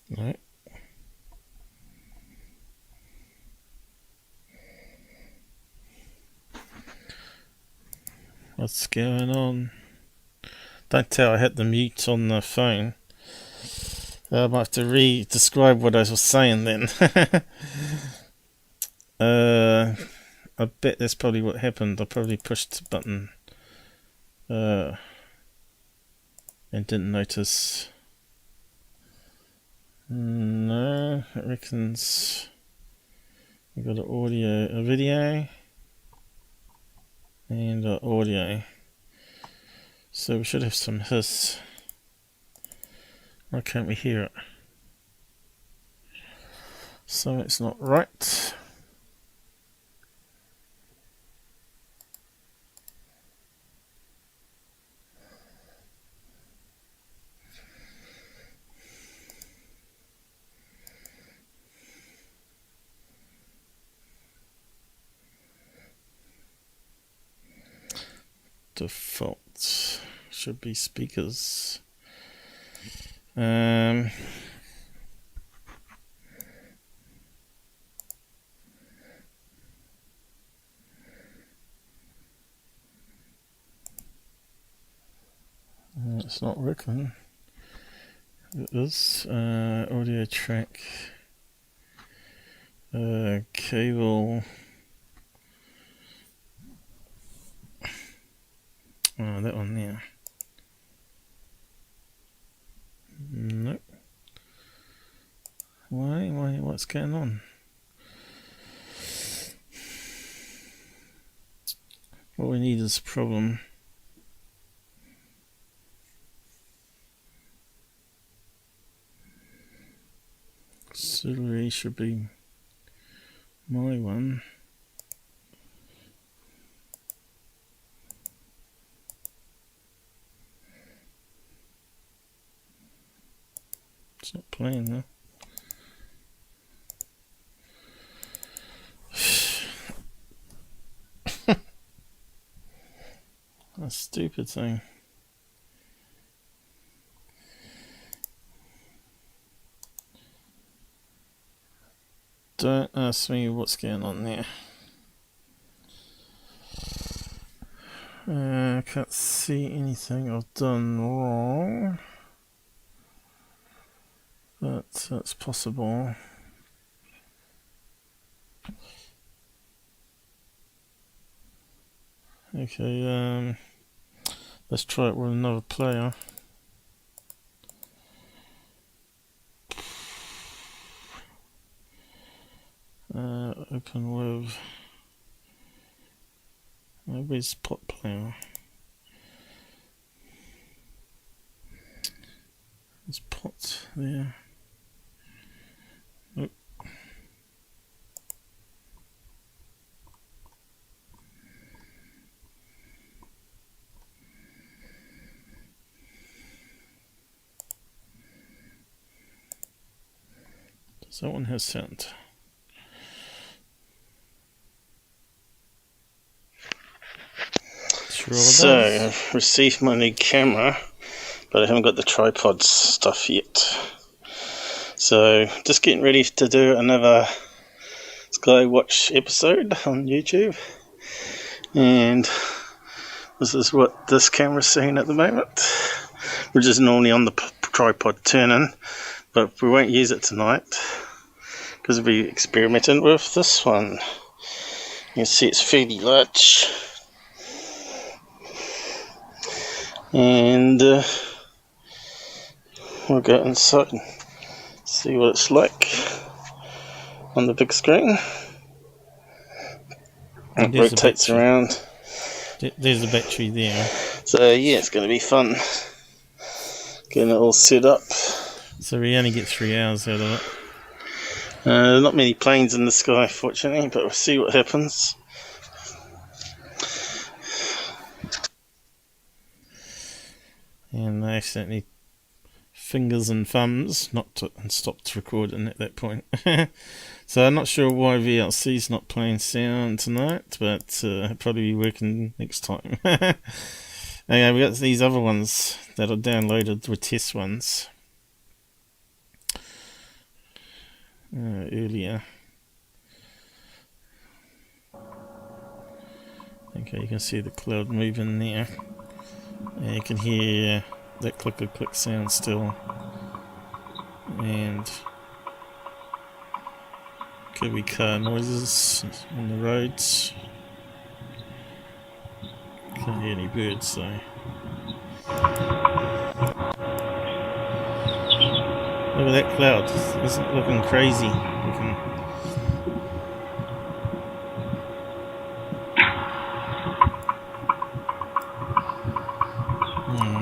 No. What's going on? Don't tell I hit the mute on the phone. I might have to re-describe what I was saying then. I bet that's probably what happened. I probably pushed the button and didn't notice. No, it reckons we got a video, and audio. So we should have some hiss. Why can't we hear it? So it's not right. Default should be speakers. It's not working. It is. Audio track. Cable. Oh, that one there. Nope. Why? What's going on? What we need is a problem. Auxiliary should be my one. It's not playing though. A stupid thing. Don't ask me what's going on there. I can't see anything I've done wrong, but that's possible. Okay, let's try it with another player. Open with, where's pot player? There's pot there. Nope. Does that one have sound? Sure so, I've received my new camera, but I haven't got the tripod stuff yet. So, just getting ready to do another Sky Watch episode on YouTube. And this is what this camera's seeing at the moment, which is normally on the tripod turning, but we won't use it tonight because we'll be experimenting with this one. You can see it's fairly large. And we'll go inside and see what it's like on the big screen. It rotates around. There's the battery there. So yeah, it's going to be fun getting it all set up. So we only get 3 hours out of it. Not many planes in the sky, fortunately, but we'll see what happens. And I accidentally fingers and thumbs and stopped recording at that point. So I'm not sure why VLC's not playing sound tonight, but it'll probably be working next time. Okay, we got these other ones that are downloaded with test ones earlier. Okay, you can see the cloud moving there. And you can hear that click sound still. And could be car noises on the roads. Can't hear any birds though. Look at that cloud. Isn't it looking crazy?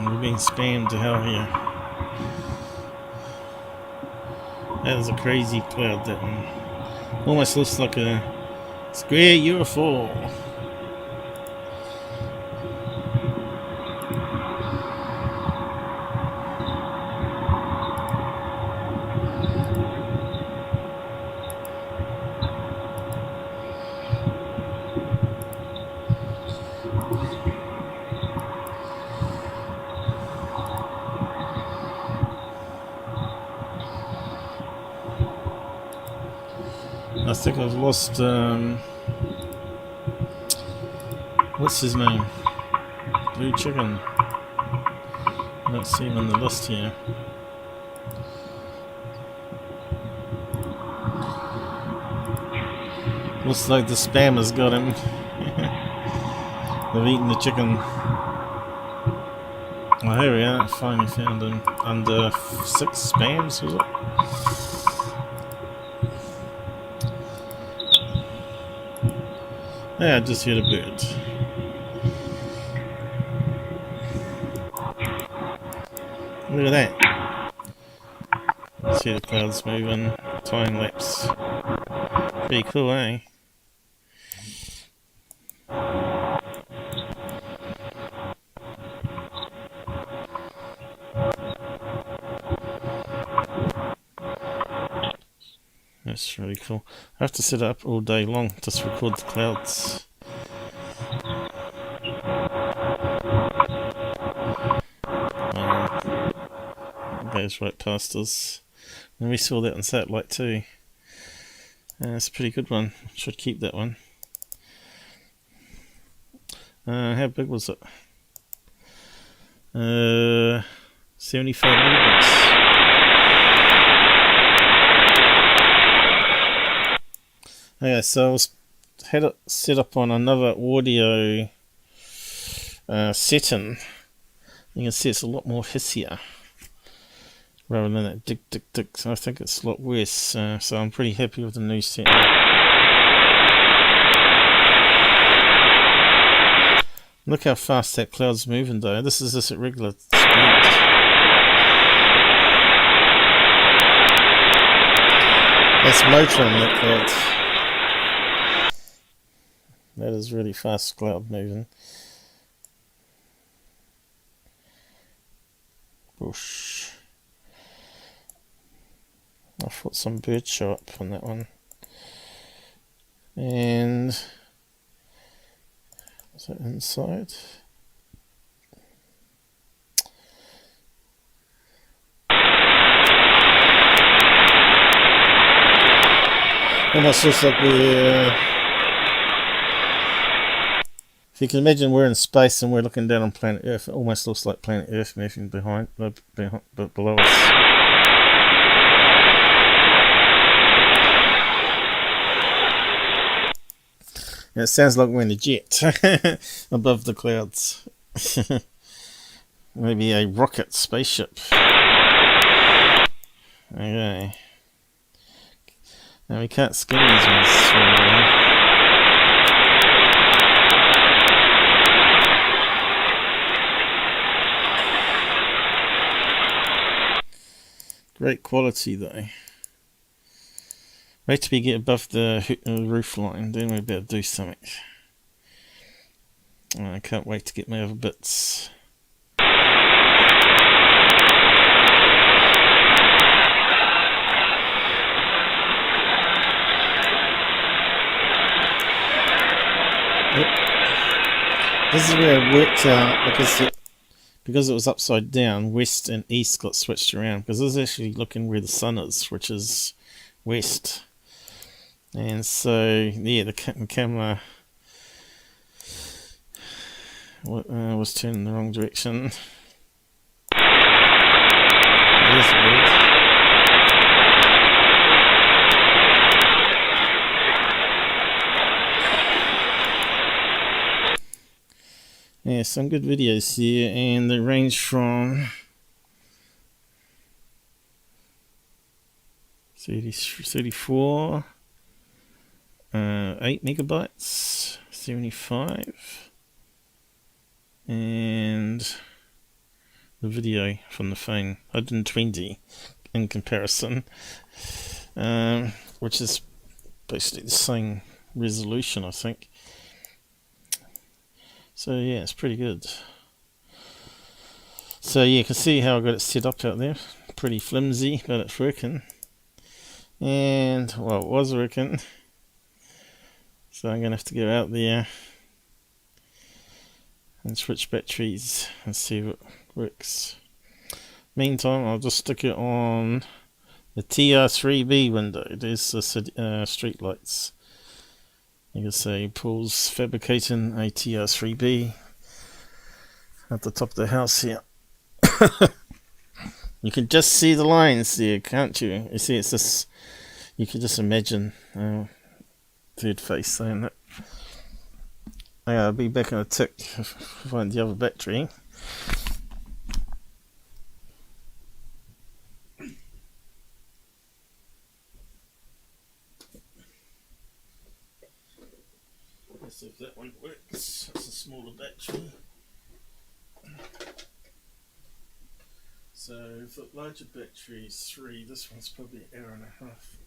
We're being spammed to hell here. That is a crazy cloud, that one. Almost looks like a square UFO. I think I've lost, what's his name? Blue Chicken. I don't see him on the list here. Looks like the spammers got him. They've eaten the chicken. Oh, here we are. Finally found him. Under 6 spams, was it? Yeah, I just heard a bird. Look at that. See the clouds moving. Time lapse. Pretty cool, eh? That's really cool. I have to sit up all day long just to record the clouds. It goes right past us. And we saw that on satellite too. It's a pretty good one. Should keep that one. How big was it? 75 millibytes. Okay, so I had it set up on another audio setting. You can see it's a lot more hissier rather than that dick dick dick. So I think it's a lot worse. So I'm pretty happy with the new setting. Look how fast that cloud's moving though. This is just at regular speed. That's motoring, that cloud. That is really fast cloud moving. Whoosh. I thought some birds show up on that one. And is that inside? Almost looks like we're... If you can imagine we're in space and we're looking down on planet Earth, it almost looks like planet Earth moving below us. And it sounds like we're in a jet above the clouds. Maybe a rocket spaceship. Okay. Now we can't skim these ones very well. Great quality though. Wait till we get above the roof line, then we'll be able to do something. I can't wait to get my other bits. This is where it worked out because it was upside down. West and east got switched around because this is actually looking where the sun is, which is west. And so yeah, the camera was turned in the wrong direction. It is weird. Yeah, some good videos here, and they range from 34, 8 megabytes, 75, and the video from the phone 120 in comparison, which is basically the same resolution, I think. So yeah, it's pretty good. So yeah, you can see how I got it set up out there. Pretty flimsy, but it's working. And well, it was working. So I'm gonna have to go out there and switch batteries and see what works. Meantime, I'll just stick it on the TR3B window. There's the street lights. You can see Paul's fabricating a TR3B at the top of the house here. You can just see the lines there, can't you? You see, it's this. You can just imagine third face saying that. I'll be back in a tick to find the other battery. Let's see if that one works. It's a smaller battery. So if the larger battery is 3, this one's probably an hour and a half.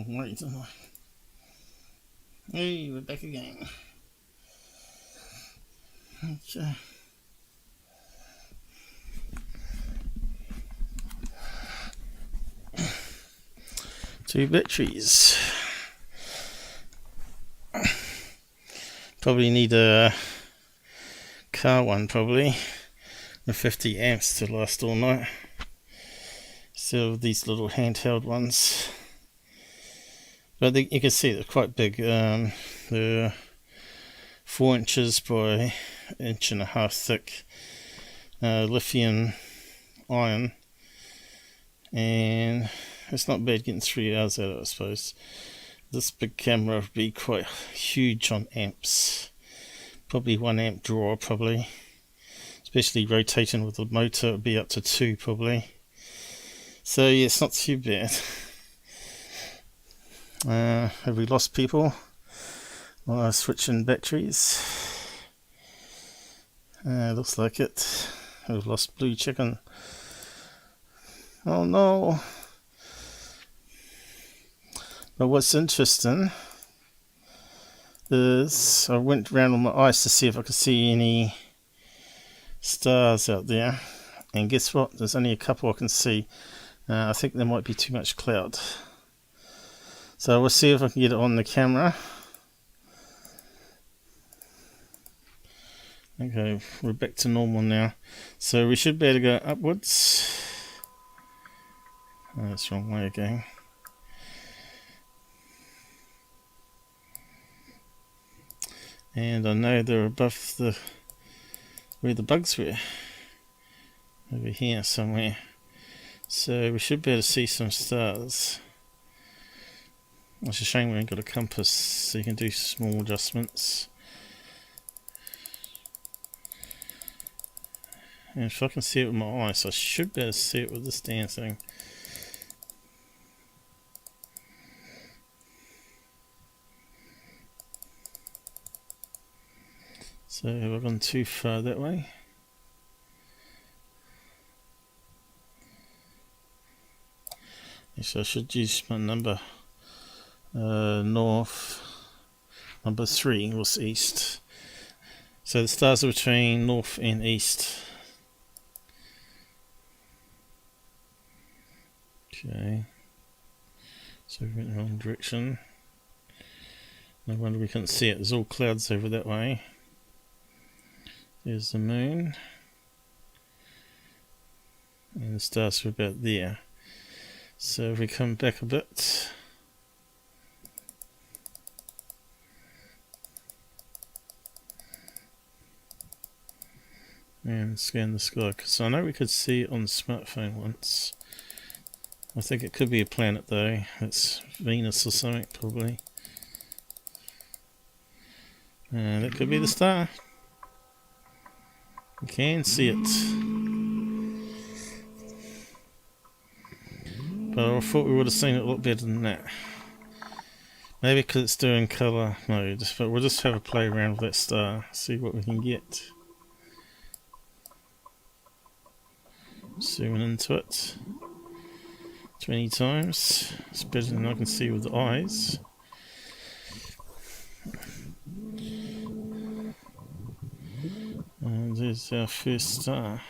wrong way, didn't I? Hey, we're back again. Okay. Two batteries. Probably need a car one, probably. With 50 amps to last all night. Instead of these little handheld ones. But you can see they're quite big. They're 4 inches by 1.5 inches thick. Lithium ion. And it's not bad getting 3 hours out of it, I suppose. This big camera would be quite huge on amps. Probably 1 amp draw, probably. Especially rotating with the motor, it would be up to 2 probably. So yeah, it's not too bad. Have we lost people while switching batteries? Looks like it. We've lost Blue Chicken. Oh no. But what's interesting is I went around on my ice to see if I could see any stars out there, and guess what? There's only a couple I can see. I think there might be too much cloud. So we'll see if I can get it on the camera. Okay, we're back to normal now. So we should be able to go upwards. Oh, that's the wrong way again. And I know they're above where the bugs were. Over here somewhere. So we should be able to see some stars. It's a shame we ain't got a compass, so you can do small adjustments. And if I can see it with my eyes, I should be able to see it with this damn thing. So have I gone too far that way? Yes, I should use my number. North. Number 3 was east. So the stars are between north and east. Okay. So we went in the wrong direction. No wonder we couldn't see it. There's all clouds over that way. There's the moon. And the stars are about there. So if we come back a bit. And scan the sky. Because I know we could see it on the smartphone once. I think it could be a planet though. It's Venus or something probably. And it could be the star. You can see it. But I thought we would have seen it a lot better than that. Maybe because it's doing colour mode. But we'll just have a play around with that star. See what we can get. Zooming into it 20 times. It's better than I can see with the eyes. And there's our first star.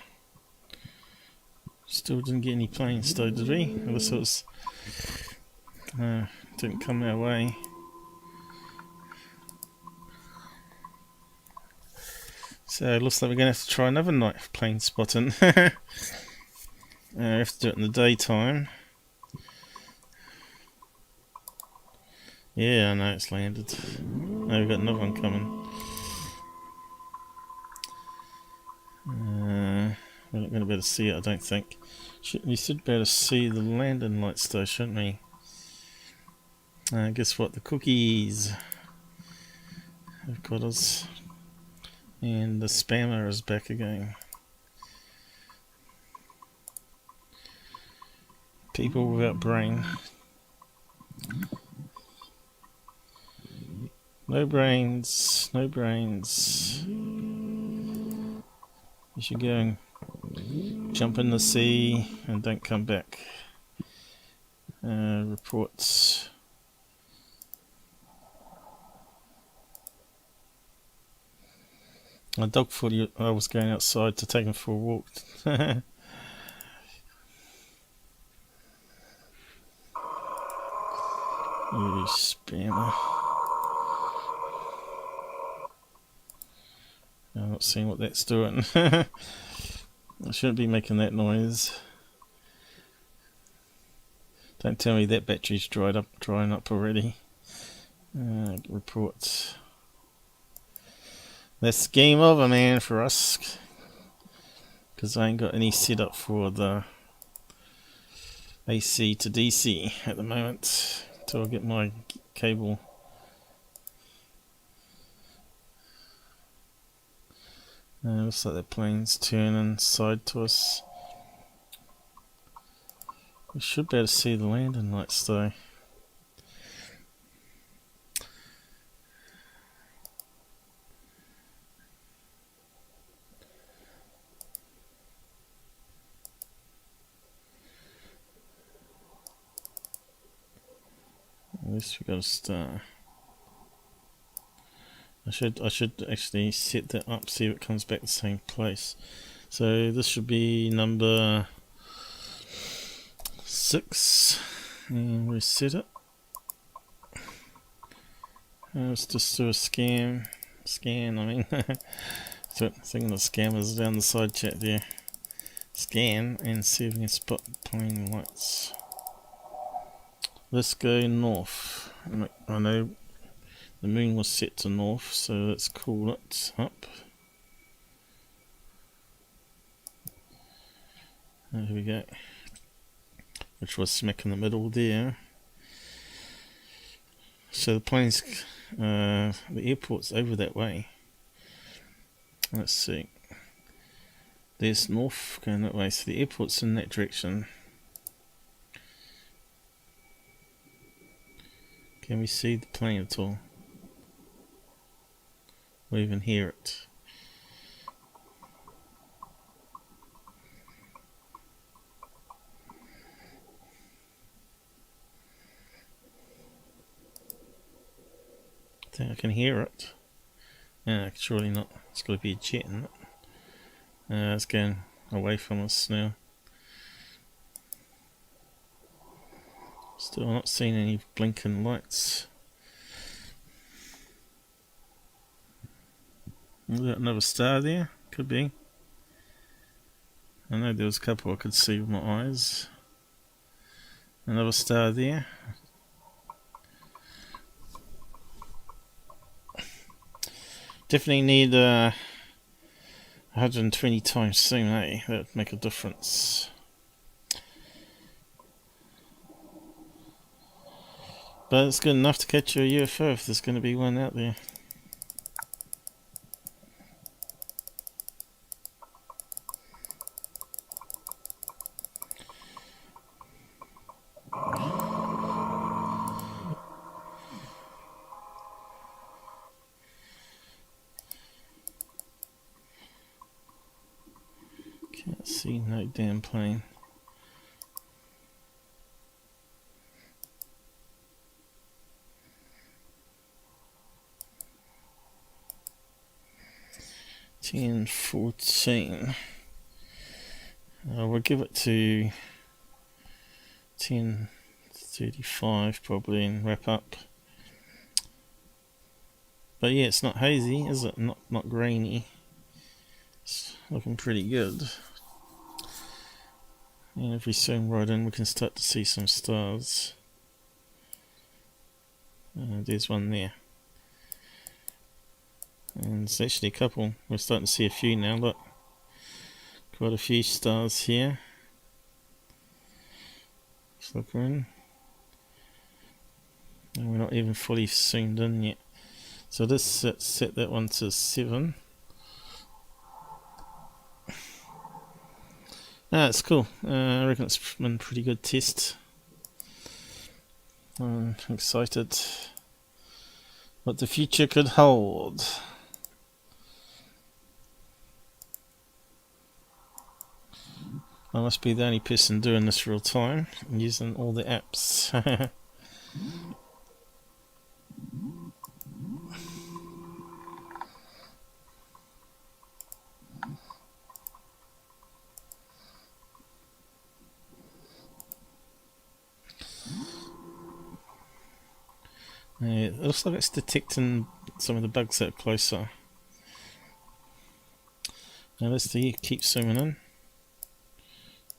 Still didn't get any planes though, did we? Unless it was didn't come our way. So it looks like we're going to have to try another night of plane spotting. We have to do it in the daytime. Yeah, I know it's landed. Now we've got another one coming. We're not going to be able to see it, I don't think. We should be able to see the landing lights though, shouldn't we? Guess what? The cookies have got us. And the spammer is back again. People without brain. No brains, no brains. You should go and jump in the sea and don't come back. Reports. My dog thought I was going outside to take him for a walk. You spammer. I'm not seeing what that's doing. I shouldn't be making that noise. Don't tell me that battery's drying up already. Reports. That's game over, man, for us. Because I ain't got any set up for the AC to DC at the moment. Until I get my cable. Looks like the plane's turning side to us. We should be able to see the landing lights though. At least we got a star. I should actually set that up, see if it comes back the same place. So this should be number 6, and reset it. Let's just do a scan. I mean, so thinking the scammers down the side chat there. Scan and see if we can spot plane lights. Let's go north. I know the moon was set to north, so let's call it up. There we go. Which was smack in the middle there. So the plane's, the airport's over that way. Let's see. There's north going that way, so the airport's in that direction. Can we see the plane at all? Or even hear it? I think I can hear it. Surely not. It's got to be a jet, isn't it? It's going away from us now. Still not seeing any blinking lights. Is that another star there? Could be. I know there was a couple I could see with my eyes. Another star there. Definitely need 120 times zoom, eh? That would make a difference. But it's good enough to catch a UFO if there's going to be one out there. Can't see no damn plane. $10.14. We'll give it to 10:35 probably and wrap up. But yeah, it's not hazy, is it? Not grainy. It's looking pretty good. And if we zoom right in, we can start to see some stars. There's one there. And it's actually a couple. We're starting to see a few now, look. Quite a few stars here. Let's look in. And we're not even fully zoomed in yet. So let's set that one to 7. It's cool. I reckon it's been a pretty good test. I'm excited what the future could hold. I must be the only person doing this real time and using all the apps. It looks like it's detecting some of the bugs that are closer. Now let's keep zooming in.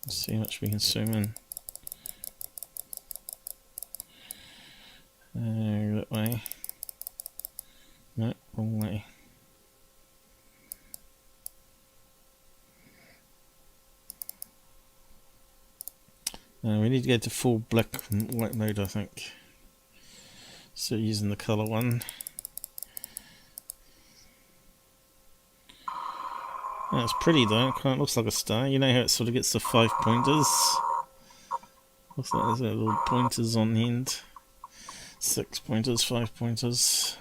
Let's see how much we can zoom in. That way. No, wrong way. We need to go to full black and white mode, I think. So using the colour one. Oh, it's pretty though, it kind of looks like a star. You know how it sort of gets the 5 pointers? Looks like there's little pointers on the end. 6 pointers, 5 pointers.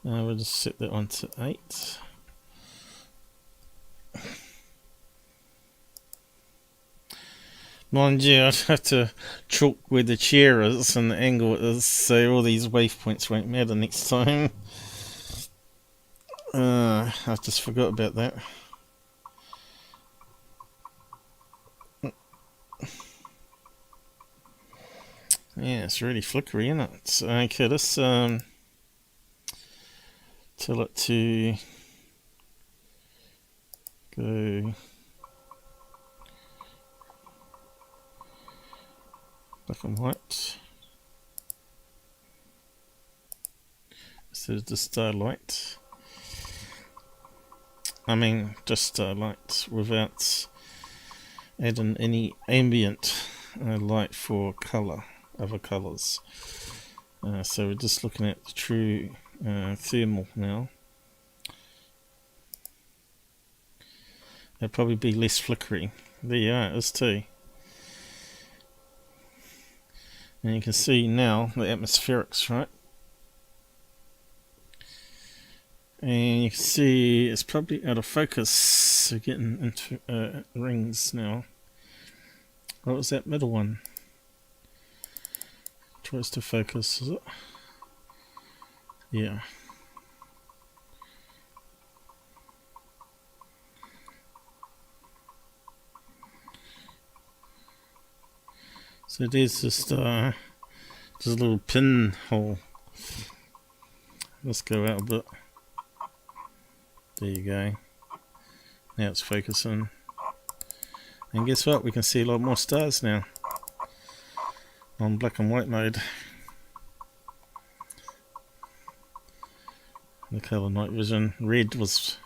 We'll just set that one to 8. Mind you, I'd have to chalk where the chair is and the angle it is, so all these waypoints won't matter next time. I just forgot about that. Yeah, it's really flickery, isn't it? So, okay, let's tell it to go black and white instead of the starlight. I mean, just starlight without adding any ambient light for colour, other colours. So we're just looking at the true thermal now. It'll probably be less flickery. There you are, it is too. And you can see now the atmospherics, right? And you can see it's probably out of focus, so getting into rings now. What was that middle one? Tries to focus, is it? Yeah. So there's just a little pinhole. Let's go out a bit. There you go. Now it's focusing. And guess what? We can see a lot more stars now on black and white mode. The colour night vision. Red was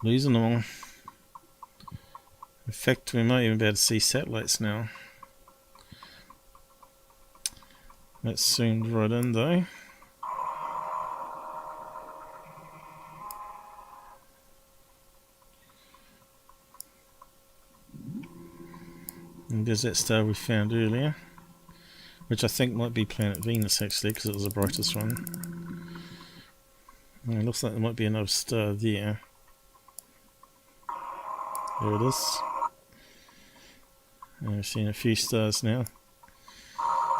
losing them all. In fact, we might even be able to see satellites now. That's zoomed right in though. And there's that star we found earlier, which I think might be planet Venus actually, because it was the brightest one. And it looks like there might be another star there. There it is. And we've seen a few stars now.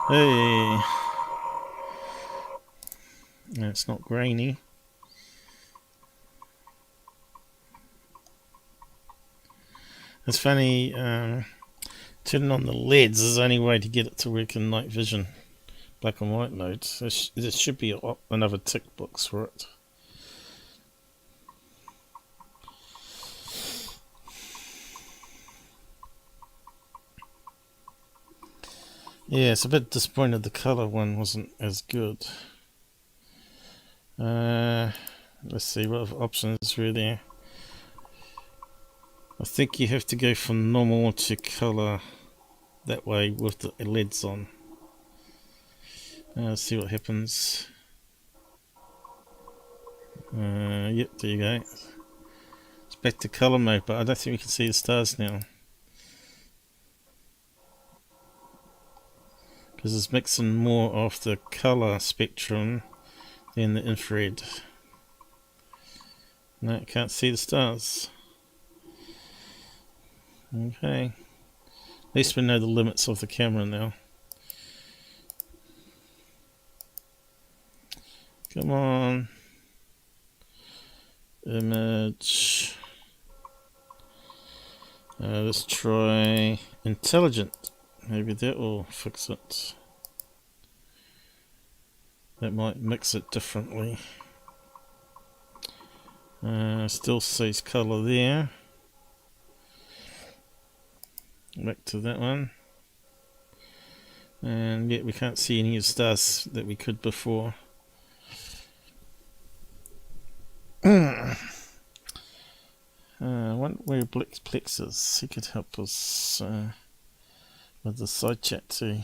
Hey! And it's not grainy. It's funny, turning on the LEDs is the only way to get it to work in night vision, black and white mode. There should be another tick box for it. Yeah, it's a bit disappointed the colour one wasn't as good. Let's see what other options were there. I think you have to go from normal to colour that way with the LEDs on. Let's see what happens. Yep, there you go. It's back to colour mode, but I don't think we can see the stars now. Because it's mixing more of the colour spectrum than the infrared. No, can't see the stars. Okay. At least we know the limits of the camera now. Come on. Image. Let's try intelligent. maybe that will fix it. That might mix it differently. Still sees colour there. Back to that one. And yet we can't see any of the stars that we could before. I wonder where Plex is. He could help us with the side chat too.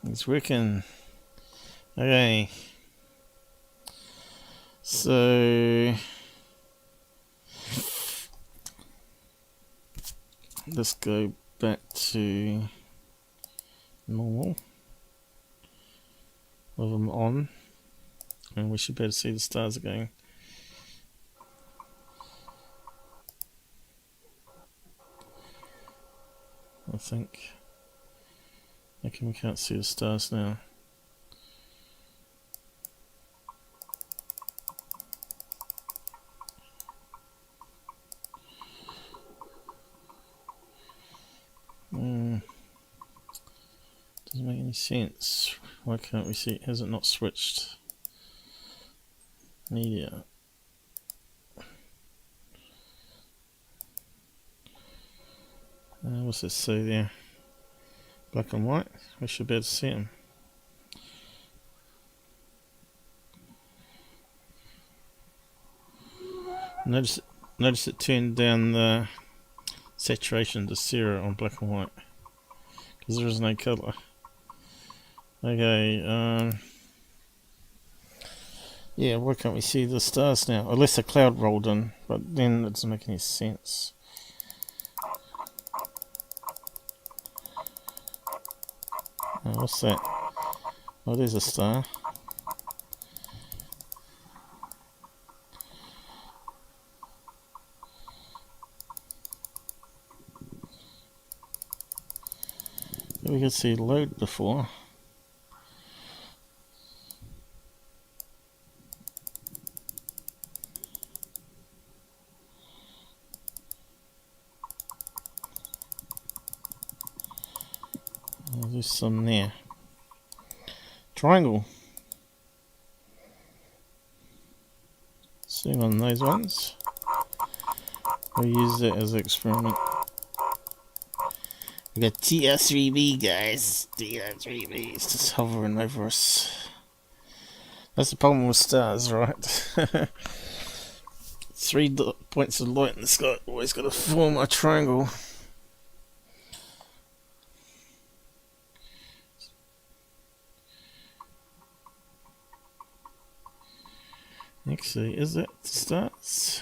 He's working. Okay. So let's go back to normal with them on, and we should be able to see the stars again. I think. Okay, we can't see the stars now. Doesn't make any sense. Why can't we see it? Has it not switched? Media. What's this say there? Black and white. We should be able to see them. Notice it turned down the saturation to 0 on black and white because there is no colour. Okay, yeah, why can't we see the stars now? Unless a cloud rolled in, but then it doesn't make any sense. What's that? Oh, there's a star. We could see load before. Oh, there's some there. Triangle. Zoom on those ones. We'll use that as an experiment. We got TR3B, guys. TR3B is just hovering over us. That's the problem with stars, right? 3 points of light in the sky always got to form a triangle. Actually, is that the stars?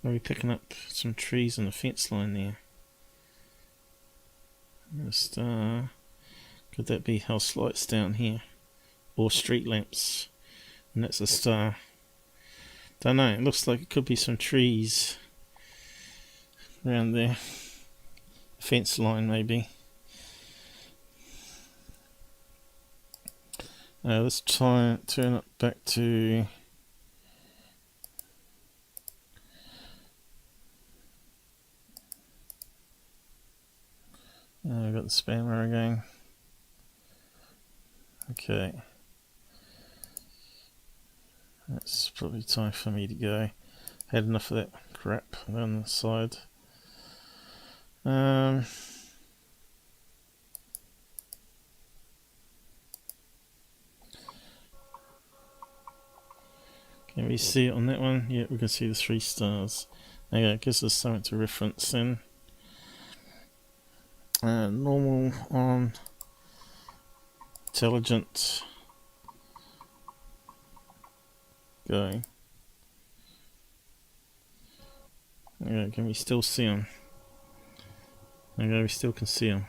Are we picking up some trees on the fence line there? A star. Could that be house lights down here? Or street lamps? And that's a star. Don't know, it looks like it could be some trees around there. Fence line maybe. Let's try and turn it back to I've got the spammer again. Okay. That's probably time for me to go. Had enough of that crap down the side. Can we see it on that one? Yeah, we can see the 3 stars. Okay, it gives us something to reference then. Normal on, intelligent, going. Okay, can we still see them? Okay, we still can see them.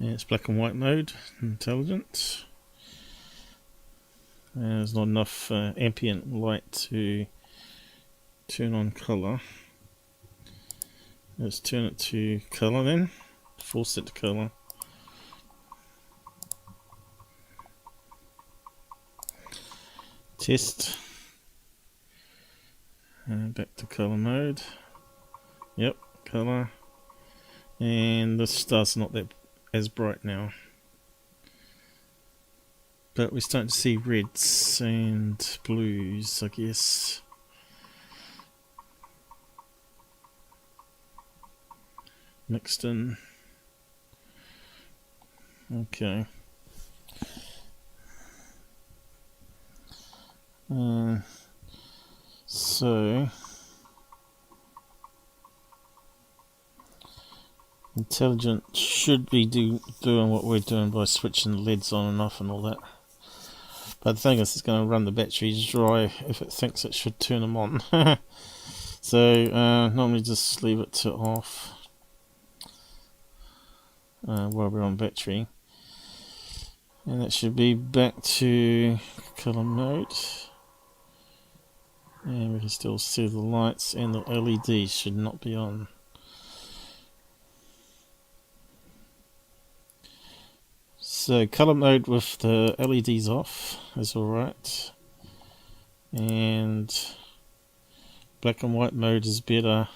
Yeah, it's black and white mode, intelligent. There's not enough ambient light to turn on colour. Let's turn it to colour then. Force it to colour. Test. And back to colour mode. Yep, colour. And the star's not that as bright now. But we're starting to see reds and blues, I guess. Mixed in. Okay. So Intelligent should be doing what we're doing by switching the LEDs on and off and all that. But the thing is, it's going to run the batteries dry if it thinks it should turn them on. So normally just leave it to off while we're on battery. And that should be back to colour mode. And we can still see the lights, and the LEDs should not be on. So colour mode with the LEDs off is alright. And black and white mode is better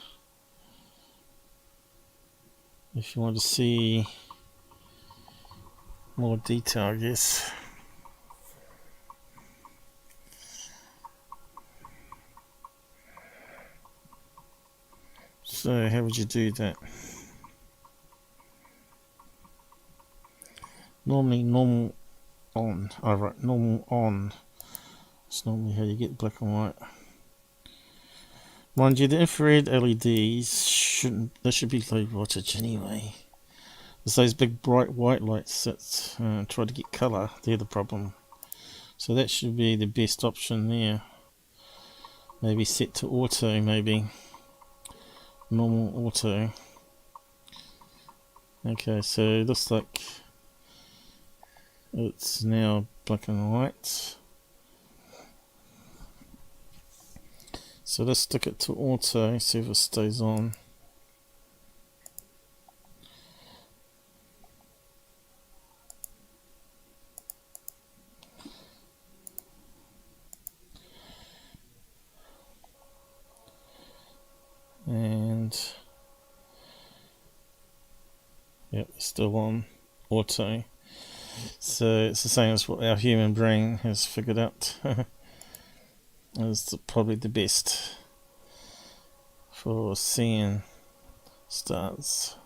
if you want to see more detail, I guess. So how would you do that? Normally normal on. Oh, right, normal on. That's normally how you get black and white. Mind you, the infrared LEDs should be low wattage anyway. It's those big bright white lights that try to get colour, they're the problem. So that should be the best option there. Maybe set to auto, maybe. Normal auto. Okay, so it looks like it's now black and white. So let's stick it to auto, see if it stays on. And yep, it's still on auto. So it's the same as what our human brain has figured out. Is probably the best for seeing stars.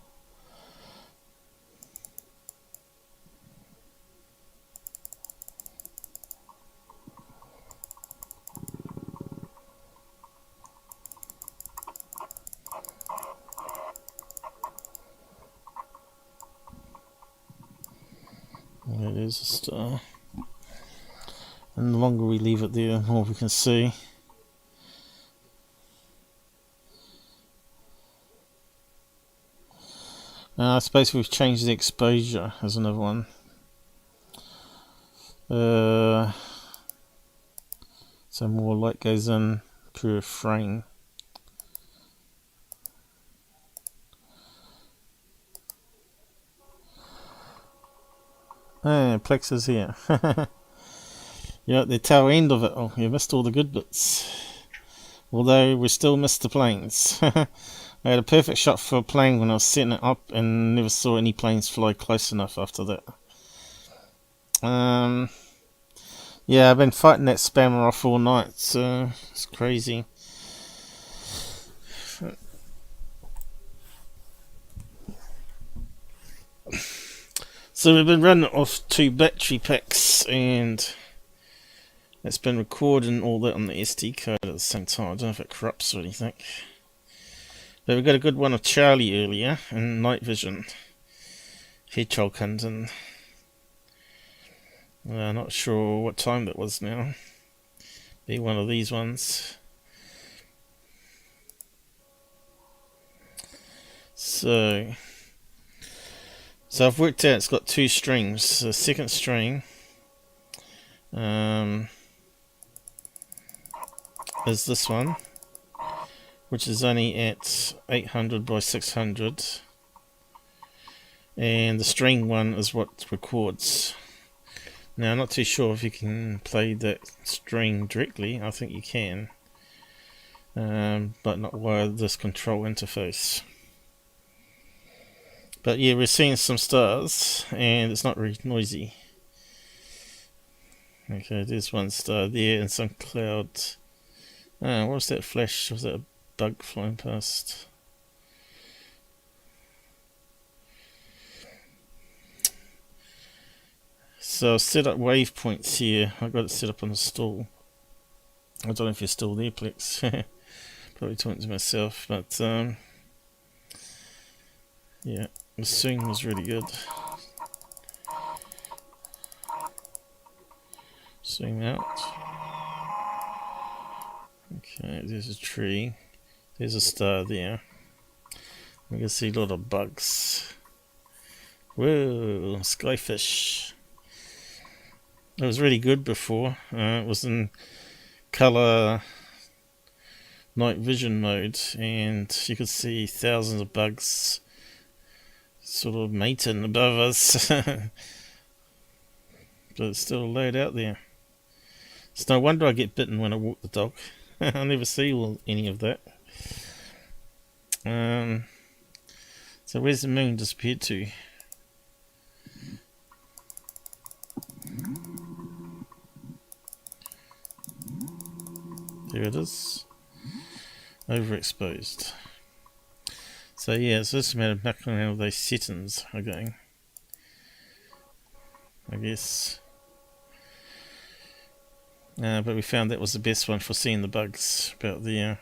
It is a star. And the longer we leave it there, the more we can see. I suppose we've changed the exposure as another one. So more light goes in per frame. Plex is here. Yeah, the tail end of it. Oh, you missed all the good bits. Although we still missed the planes. I had a perfect shot for a plane when I was setting it up and never saw any planes fly close enough after that. Yeah, I've been fighting that spammer off all night, so it's crazy. So we've been running off 2 battery packs, and it's been recording all that on the SD card at the same time. I don't know if it corrupts or anything. But we got a good one of Charlie earlier in night vision. Hedgehog hunting. Not sure what time that was now. Be one of these ones. So I've worked out it's got 2 strings. The second string is this one, which is only at 800 by 600, and the string one is what records. Now I'm not too sure if you can play that string directly. I think you can. but not via this control interface. But yeah, we're seeing some stars, and it's not really noisy. Okay, there's one star there, and some clouds. What was that flash? Was that a bug flying past? So I've set up waypoints here. I've got it set up on the stall. I don't know if you're still there, Plex. Probably talking to myself, but yeah, the swing was really good. Swing out. Okay, there's a tree. There's a star there. We can see a lot of bugs. Whoa, skyfish. It was really good before. It was in colour night vision mode, and you could see thousands of bugs sort of mating above us. But it's still laid out there. It's no wonder I get bitten when I walk the dog. I never see any of that. So where's the moon disappeared to? There it is. Overexposed. So yeah, it's just a matter of mucking around with those settings again, I guess. But we found that was the best one for seeing the bugs about there.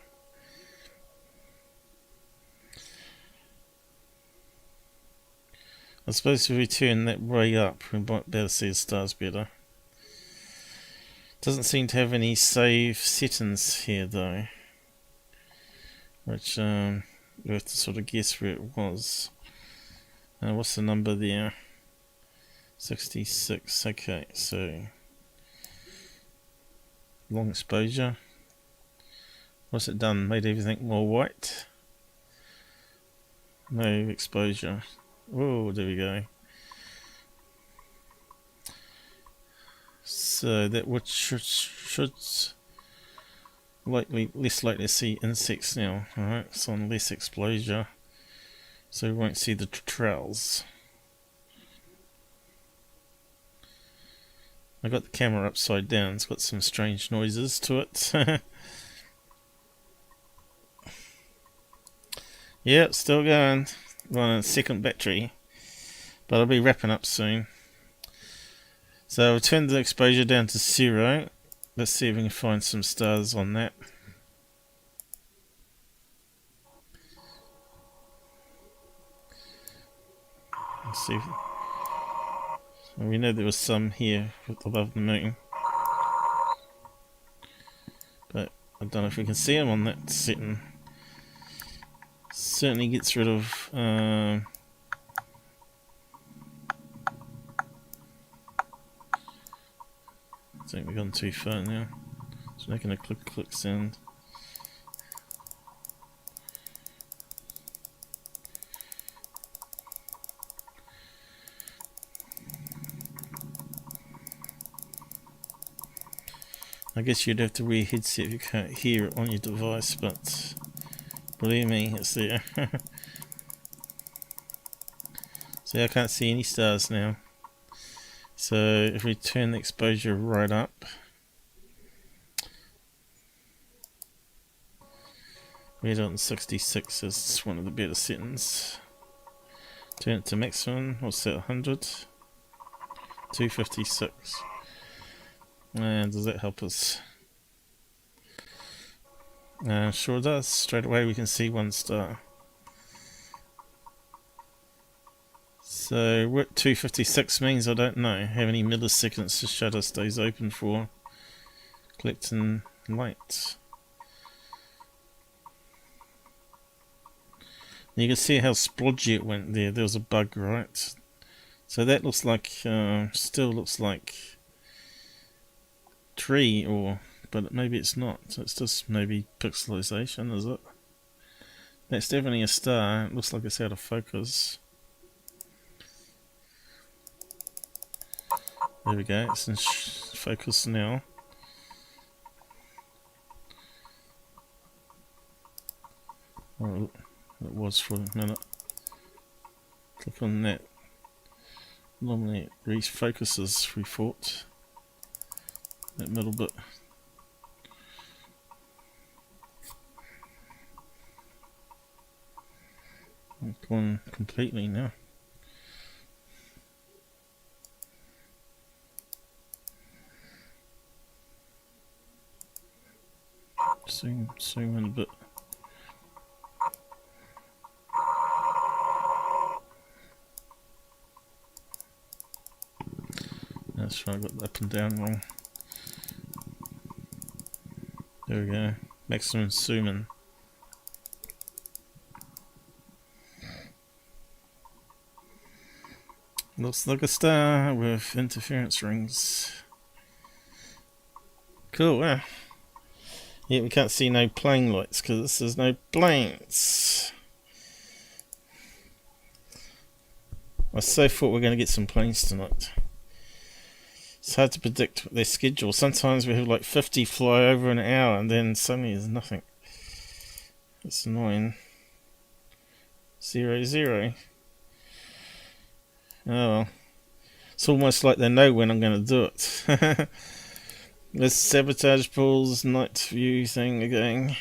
I suppose if we turn that way up, we might be able to see the stars better. Doesn't seem to have any save settings here though, which we have to sort of guess where it was. What's the number there? 66. Okay, so long exposure. What's it done? Made everything more white? No exposure. Oh, there we go. So that would should less likely to see insects now. Alright, it's on less exposure, so we won't see the trails. I got the camera upside down. It's got some strange noises to it. Yep, still going. On a second battery, but I'll be wrapping up soon. So I'll turn the exposure down to 0. Let's see if we can find some stars on that. Let's see. We know there was some here above the moon, but I don't know if we can see them on that setting. Certainly gets rid of I think we've gone too far now. It's making a click sound. I guess you'd have to wear a headset if you can't hear it on your device, but believe me, it's there. See, I can't see any stars now. So if we turn the exposure right up, we had it on 66 is one of the better settings. Turn it to maximum, we'll set 100, 256. And does that help us? Sure does. Straight away we can see one star. So what 256 means, I don't know. How many milliseconds the shutter stays open for collecting light. You can see how splodgy it went there. There was a bug, right? So that looks like, still looks like tree, but maybe it's not. So it's just maybe pixelization, is it? That's definitely a star. It looks like it's out of focus. There we go. It's in focus now. Oh, it was for a minute. Click on that. Normally it refocuses, we thought. That middle bit. It's gone completely now. Zoom in a bit. That's right, I got the up and down wrong. There we go. Maximum zoom in. Looks like a star with interference rings. Cool, yeah. Yeah, we can't see no plane lights because there's no planes. I so thought we were going to get some planes tonight. It's hard to predict their schedule. Sometimes we have like 50 fly over an hour and then suddenly there's nothing. It's annoying. 0, 0. Oh well. It's almost like they know when I'm going to do it. This sabotage pools night view thing again.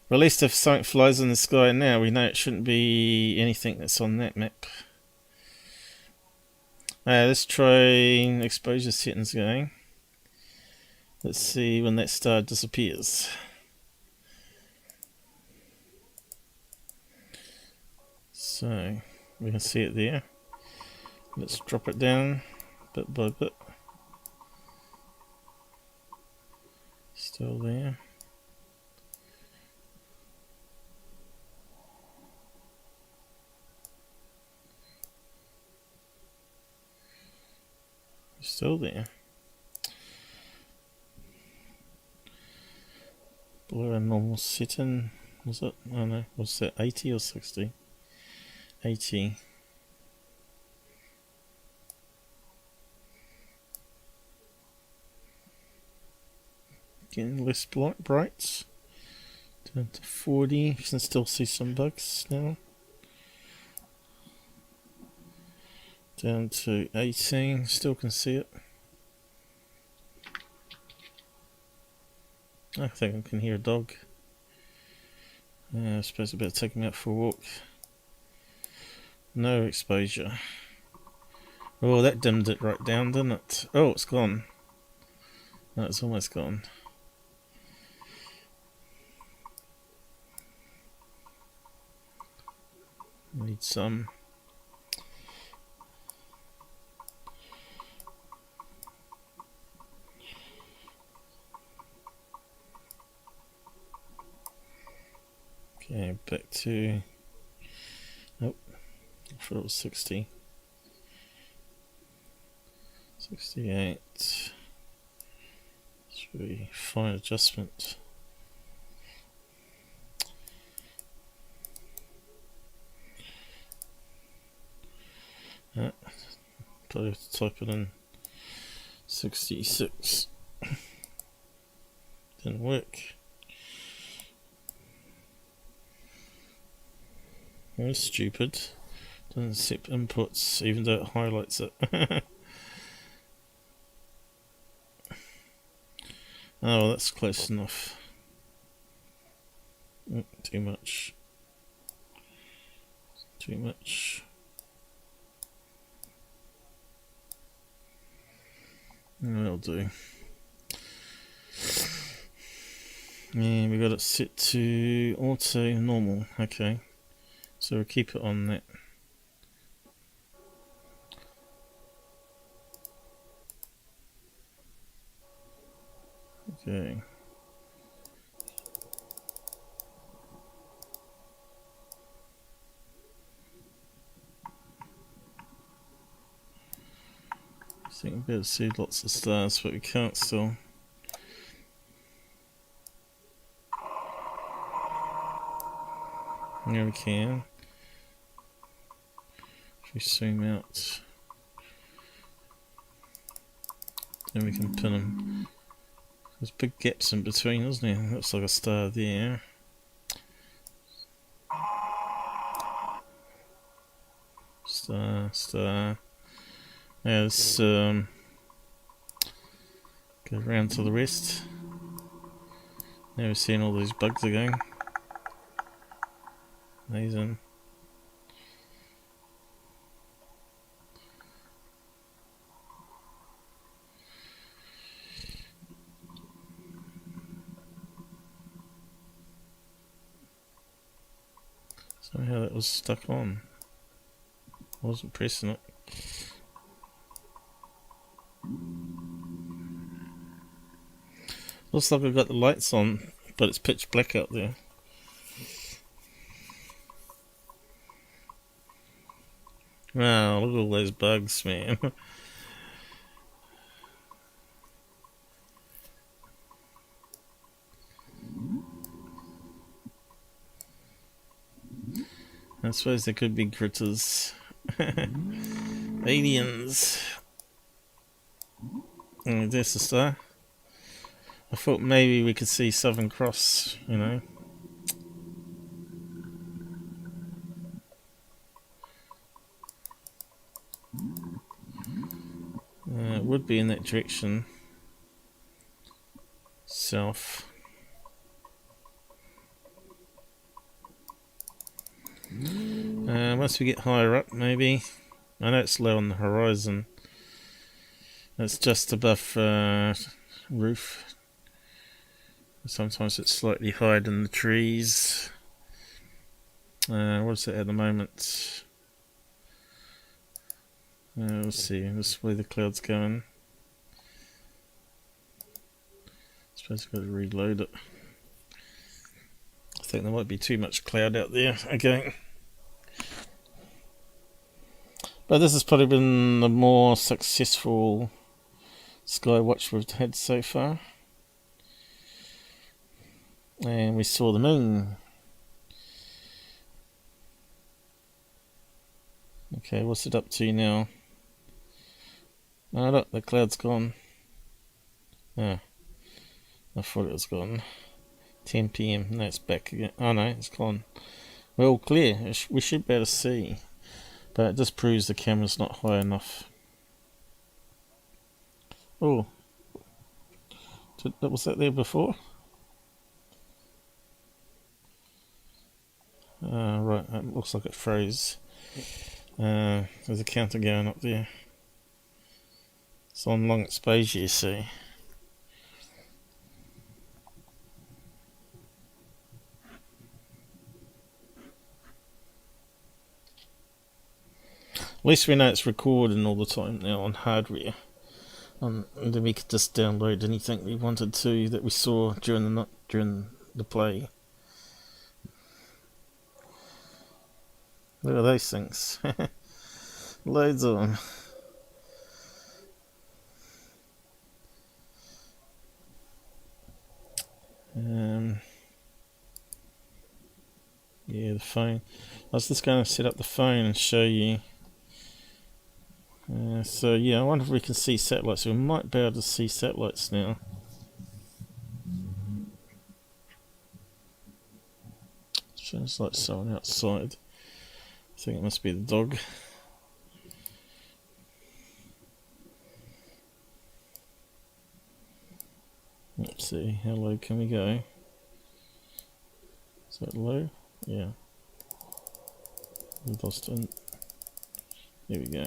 Well, at least if something flies in the sky now, we know it shouldn't be anything that's on that map. Let's try exposure settings going. Let's see when that star disappears. So, we can see it there. Let's drop it down bit by bit. Still there. Still there. Below a normal setting, was it? I don't know, was that 80 or 60? 80. Getting less brights. Down to 40. You can still see some bugs now. Down to 18. Still can see it. I think I can hear a dog. I suppose I better take him out for a walk. No exposure. Oh, that dimmed it right down, didn't it? Oh, it's gone. No, it's almost gone. Need some. Okay, back to. Nope, I thought it was 60. 68. Should be fine adjustment. Probably have to type it in. 66. Didn't work. That's stupid. Doesn't accept inputs even though it highlights it. Oh, well, that's close enough. Too much. Too much. That'll do. Yeah, we got it set to auto normal. Okay. So we'll keep it on that. Okay. I think we'll be able to see lots of stars, but we can't still. Yeah, we can. If we zoom out, then we can pin them. There's big gaps in between, isn't there? Looks like a star there. Star. Now let's go around to the rest. Now we're seeing all these bugs again. Amazing. Somehow that was stuck on. I wasn't pressing it. Looks like I've got the lights on, but it's pitch black out there. Wow, look at all those bugs, man. I suppose there could be critters. Aliens. Oh, there's the star. I thought maybe we could see Southern Cross, you know. It would be in that direction. South. Once we get higher up, maybe. I know it's low on the horizon. It's just above roof. Sometimes it's slightly higher than the trees. What's it at the moment? We'll see. This is where the cloud's going. I suppose I've got to reload it. I think there might be too much cloud out there again. But this has probably been the more successful sky watch we've had so far. And we saw the moon. Okay, what's it up to now? Oh look, the cloud's gone. Oh, I thought it was gone. 10 PM, no, it's back again. Oh no, it's gone. We're all clear, we should be able to see. But it just proves the camera's not high enough. Oh, was that there before? Right, it looks like it froze. There's a counter going up there. It's on long exposure, you see. At least we know it's recording all the time now on hardware. And then we could just download anything we wanted to that we saw during the play. Look at those things. Loads of them. Yeah, the phone. I was just going to set up the phone and show you. So yeah, I wonder if we can see satellites. We might be able to see satellites now. Sounds like someone outside. I think it must be the dog. Let's see, how low can we go? Is that low? Yeah. We lost it. There we go.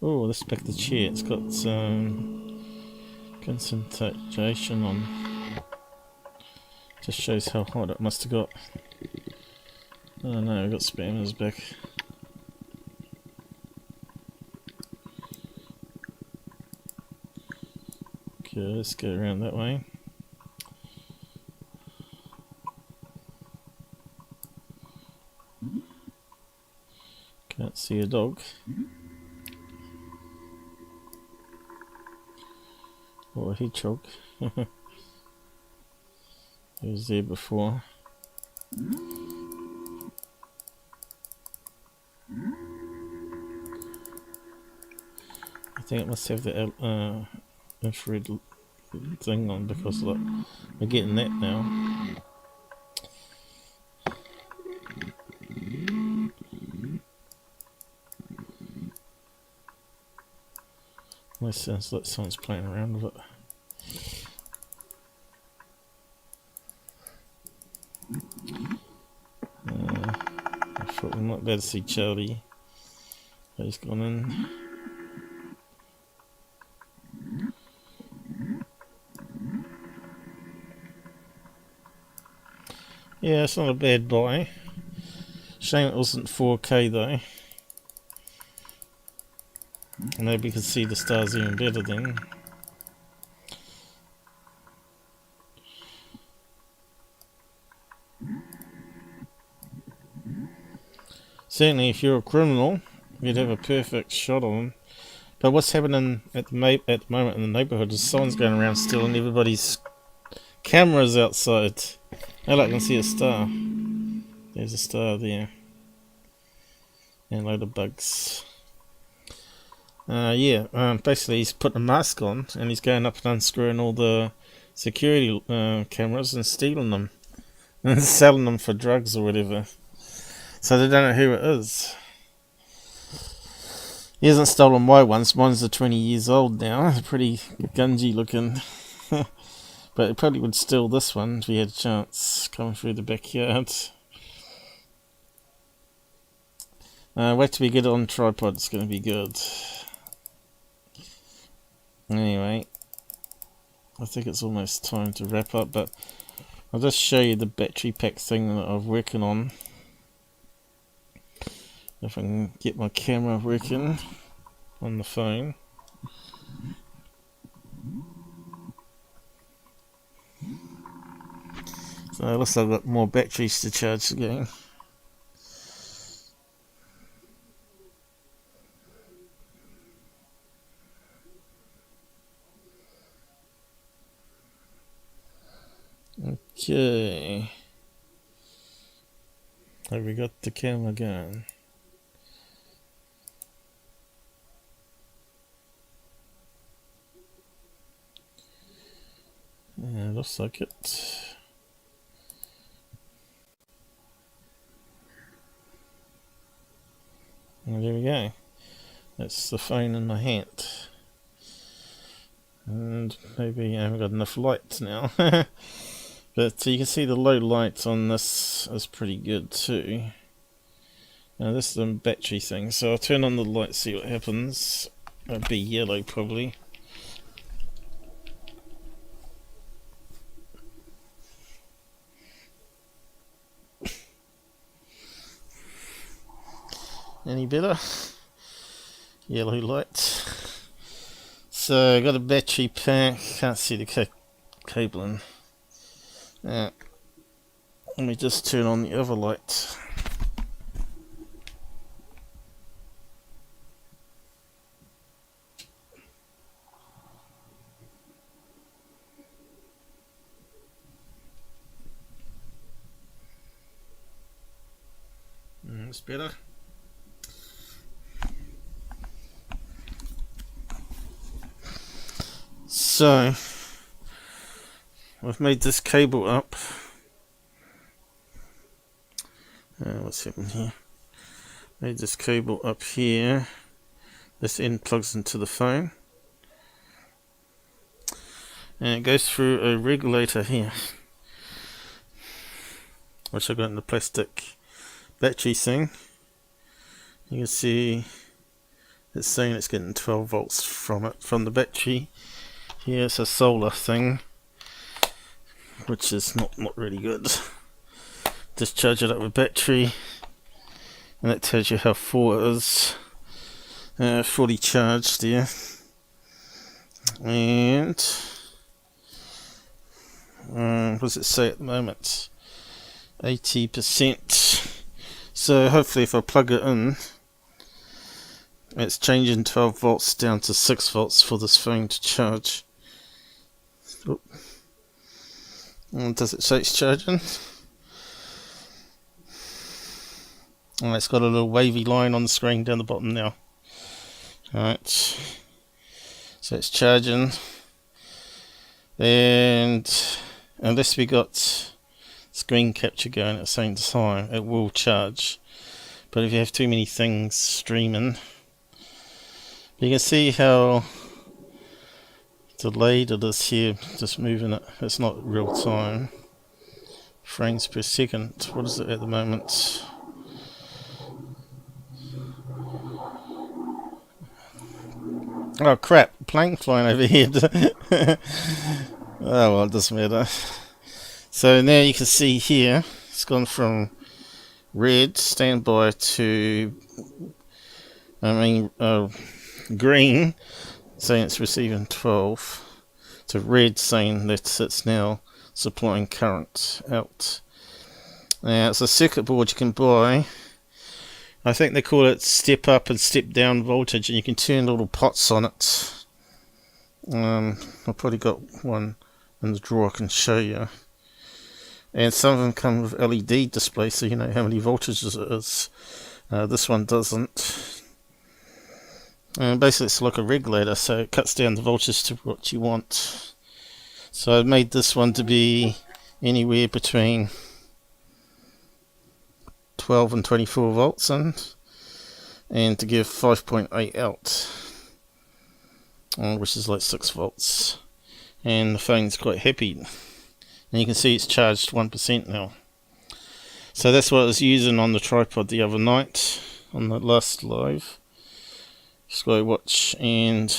Oh, let's back the chair. It's got concentration on. Just shows how hot it must have got. Oh no, we've got spammers back. Okay, let's go around that way. Can't see a dog. Or a hedgehog. He was there before. I think it must have the infrared thing on, because look, we're getting that now. That sounds like someone's playing around with it. I thought we might be able to see Charlie. He's gone in. Yeah, it's not a bad buy. Shame it wasn't 4K though. Maybe you could see the stars even better then. Certainly, if you're a criminal, you'd have a perfect shot on them. But what's happening at the moment in the neighbourhood is someone's going around stealing everybody's cameras outside. Oh, look, I can see a star. There's a star there. And a load of bugs. Basically he's put a mask on and he's going up and unscrewing all the security cameras and stealing them. And selling them for drugs or whatever. So they don't know who it is. He hasn't stolen my ones. Mine's are 20 years old now. They're pretty gungy looking. But he probably would steal this one if he had a chance coming through the backyard. Wait till we get it on tripod, it's going to be good. Anyway, I think it's almost time to wrap up, but I'll just show you the battery pack thing that I'm working on. If I can get my camera working on the phone. So it looks like I've got more batteries to charge again. Okay. Have we got the camera going? Yeah, looks like it. And there we go. That's the phone in my hand. And maybe I haven't got enough lights now. But you can see the low light on this is pretty good too. Now this is the battery thing, so I'll turn on the light, see what happens. It'll be yellow probably. Any better? Yellow light. So I got a battery pack. Can't see the cabling. Let me just turn on the other light. That's better. So I've made this cable up. What's happened here? Made this cable up here. This end plugs into the phone. And it goes through a regulator here, which I've got in the plastic battery thing. You can see it's saying it's getting 12 volts from it, from the battery. Here it's a solar thing, which is not really good. Just charge it up with battery, and it tells you how full it is. Fully charged here. And what does it say at the moment? 80%. So hopefully if I plug it in, it's changing 12 volts down to 6 volts for this phone to charge. Oh. And does it say it's charging? And it's got a little wavy line on the screen down the bottom now. Alright, so it's charging, and unless we got screen capture going at the same time, it will charge. But if you have too many things streaming, you can see how delayed it is here, just moving it. It's not real time. Frames per second. What is it at the moment? Oh crap, plane flying overhead. Oh well, it doesn't matter. So now you can see here, it's gone from red, standby, to green, saying it's receiving 12, to red, saying that it's now supplying current out. Now it's a circuit board you can buy. I think they call it step up and step down voltage, and you can turn little pots on it. I've probably got one in the drawer I can show you. And some of them come with LED display, so you know how many voltages it is. This one doesn't. Basically it's like a regulator, so it cuts down the voltage to what you want. So I made this one to be anywhere between 12 and 24 volts in, and to give 5.8 out, which is like 6 volts. And the phone's quite happy, and you can see it's charged 1% now. So that's what I was using on the tripod the other night on the last live Sky Watch, and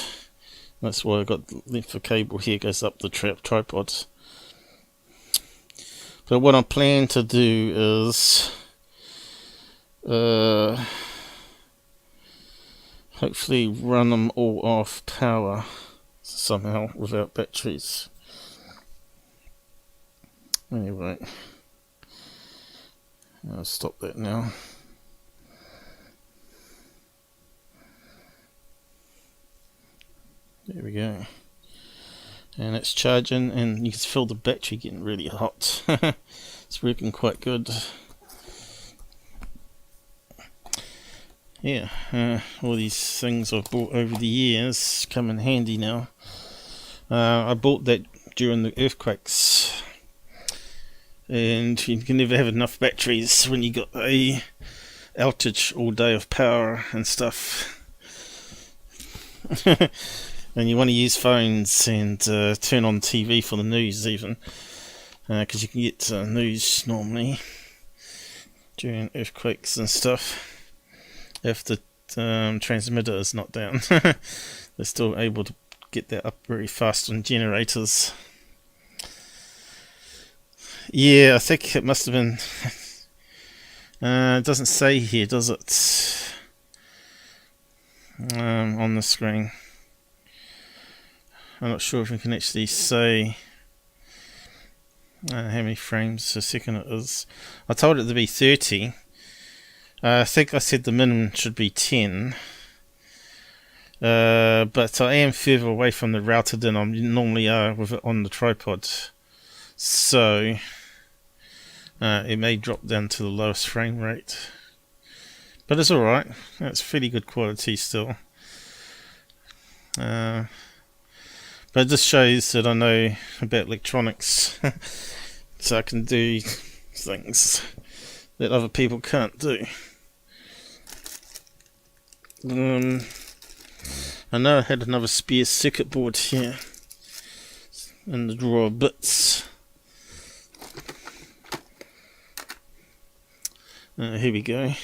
that's why I got the length of cable here goes up the tripod. But what I plan to do is hopefully run them all off power somehow without batteries. Anyway, I'll stop that now. There we go. And it's charging, and you can feel the battery getting really hot. It's working quite good. Yeah, all these things I've bought over the years come in handy now. I bought that during the earthquakes, and you can never have enough batteries when you got a outage all day of power and stuff. And you want to use phones and turn on TV for the news even, because you can get news normally during earthquakes and stuff. If the transmitter is not down, they're still able to get that up very fast on generators. Yeah, I think it must have been. It doesn't say here, does it? On the screen. I'm not sure if we can actually say how many frames a second it is. I told it to be 30. I think I said the minimum should be 10. But I am further away from the router than I normally are with it on the tripod. So it may drop down to the lowest frame rate. But it's alright. It's fairly good quality still. But it just shows that I know about electronics. So I can do things that other people can't do. I know I had another spare circuit board here in the drawer of bits. Here we go.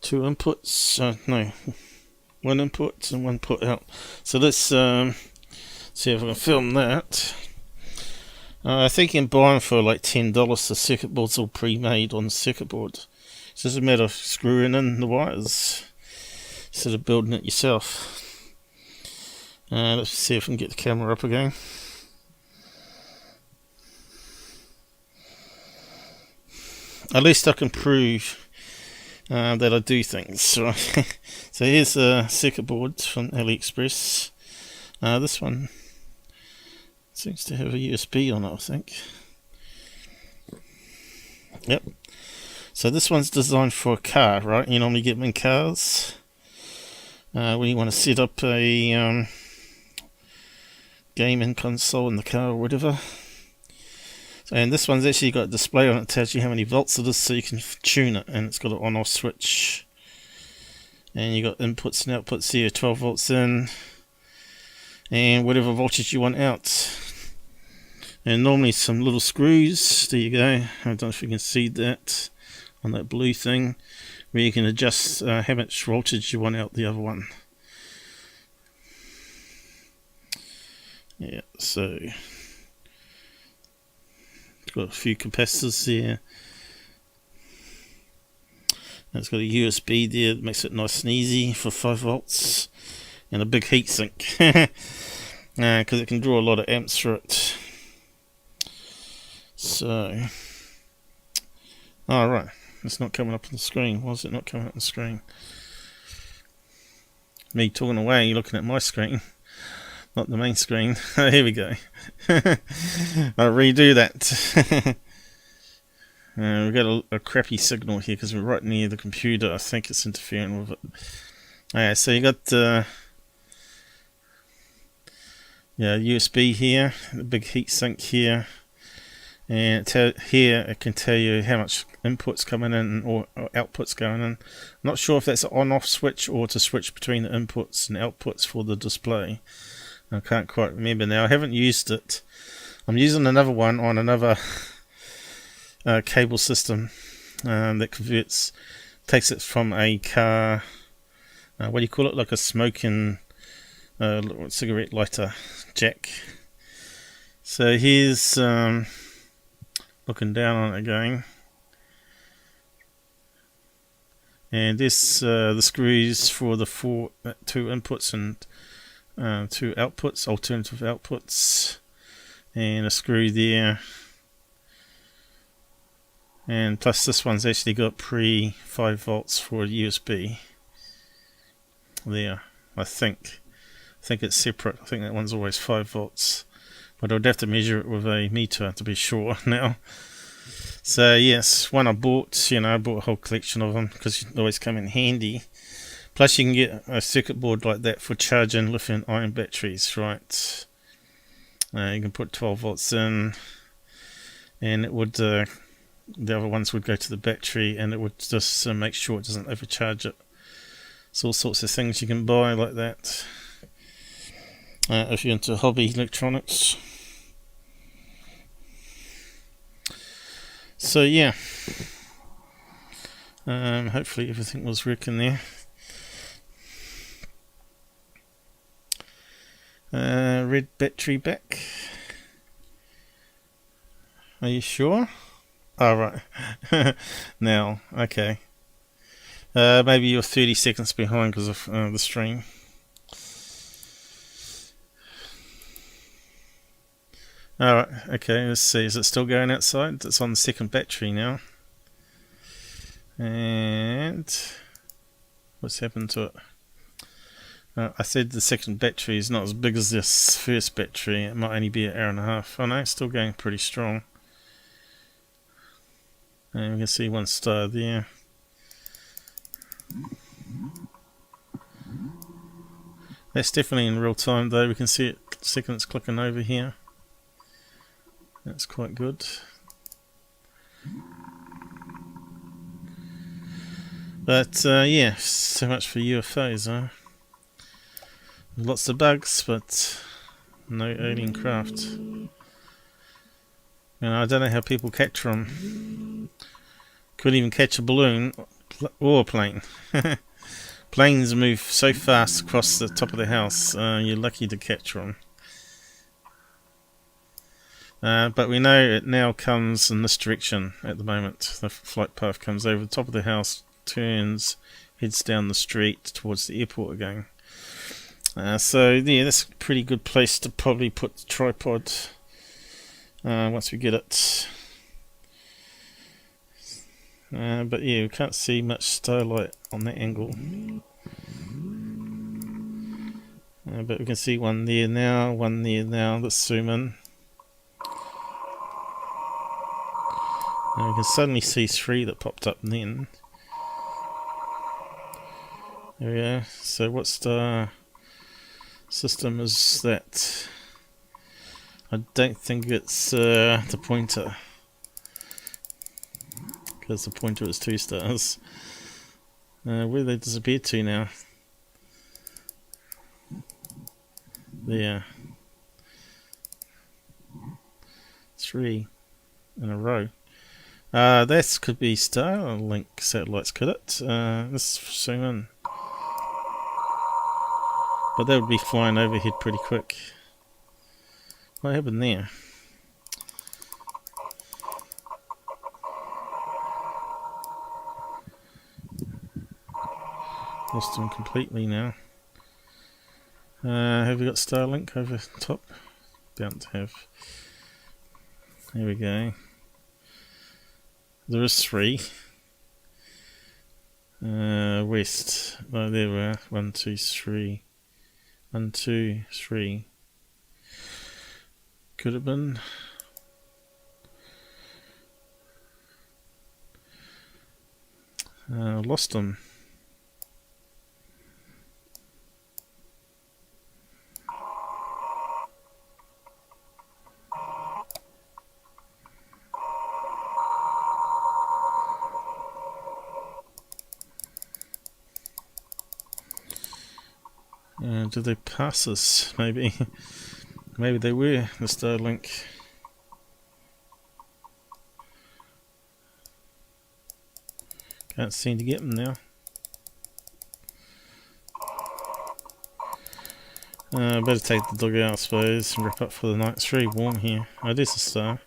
Two inputs, no, one input and one put out. So let's see if I can film that. I think you can buy them for like $10. The circuit board's all pre-made on the circuit board. It's just a matter of screwing in the wires instead of building it yourself. Let's see if I can get the camera up again. At least I can prove that I do things. Right? So here's a circuit board from AliExpress. This one seems to have a USB on it, I think. Yep. So this one's designed for a car, right? You normally get them in cars when you want to set up a gaming console in the car or whatever. And this one's actually got a display on it that tells you how many volts it is, so you can tune it, and it's got an on-off switch. And you got inputs and outputs here, 12 volts in, and whatever voltage you want out. And normally some little screws, there you go, I don't know if you can see that on that blue thing, where you can adjust how much voltage you want out the other one. Yeah, so it's got a few capacitors there. And it's got a USB there that makes it nice and easy for 5 volts, and a big heatsink because it can draw a lot of amps through it. So, alright, it's not coming up on the screen. Why is it not coming up on the screen? Me talking away, you're looking at my screen, not the main screen. Here we go. I'll redo that. We've got a crappy signal here because we're right near the computer. I think it's interfering with it. Okay, so you got USB here, the big heatsink here. And here it can tell you how much input's coming in or output's going in. I'm not sure if that's an on-off switch or to switch between the inputs and outputs for the display. I can't quite remember now. I haven't used it. I'm using another one on another cable system that takes it from a car. What do you call it? Like a smoking cigarette lighter jack. So here's looking down on it again, and this the screws for the two inputs and 2 outputs, alternative outputs, and a screw there, and plus this one's actually got pre 5 volts for USB there. I think it's separate. I think that one's always 5 volts. But I'd have to measure it with a meter to be sure now. So yes, one I bought, I bought a whole collection of them because they always come in handy. Plus you can get a circuit board like that for charging lithium-ion batteries, right? You can put 12 volts in, and it would, the other ones would go to the battery, and it would just make sure it doesn't overcharge it. There's all sorts of things you can buy like that. If you're into hobby electronics. So yeah, hopefully everything was working there. Red battery back. Are you sure? Oh right. Now, okay. Maybe you're 30 seconds behind because of the stream. Alright, okay, let's see, is it still going outside? It's on the second battery now. And what's happened to it? I said the second battery is not as big as this first battery. It might only be an hour and a half. Oh no, it's still going pretty strong. And we can see 1 star there. That's definitely in real time though. We can see it seconds clicking over here. That's quite good. But yeah, so much for UFOs, huh? Lots of bugs, but no alien craft. I don't know how people catch them. Couldn't even catch a balloon or a plane. Planes move so fast across the top of the house, you're lucky to catch one. But we know it now comes in this direction at the moment. The flight path comes over the top of the house, turns, heads down the street towards the airport again. So yeah, that's a pretty good place to probably put the tripod once we get it. But yeah, we can't see much starlight on that angle. But we can see one there now, one there now. Let's zoom in. And we can suddenly see 3 that popped up then. There we go. So what star system is that? I don't think it's the pointer, because the pointer is 2 stars. Where they disappeared to now? There. 3 in a row. This could be Starlink satellites, could it? Let's zoom in. But they would be flying overhead pretty quick. What happened there? Lost them completely now. Have we got Starlink over top? Bound to have. Here we go. There is 3. West. Oh, there we are. 1, 2, 3. 1, 2, 3. Could have been. Lost them. Did they pass us? Maybe. Maybe they were the Starlink. Can't seem to get them now. Better take the dog out, I suppose, and wrap up for the night. It's very warm here. Oh, there's a star.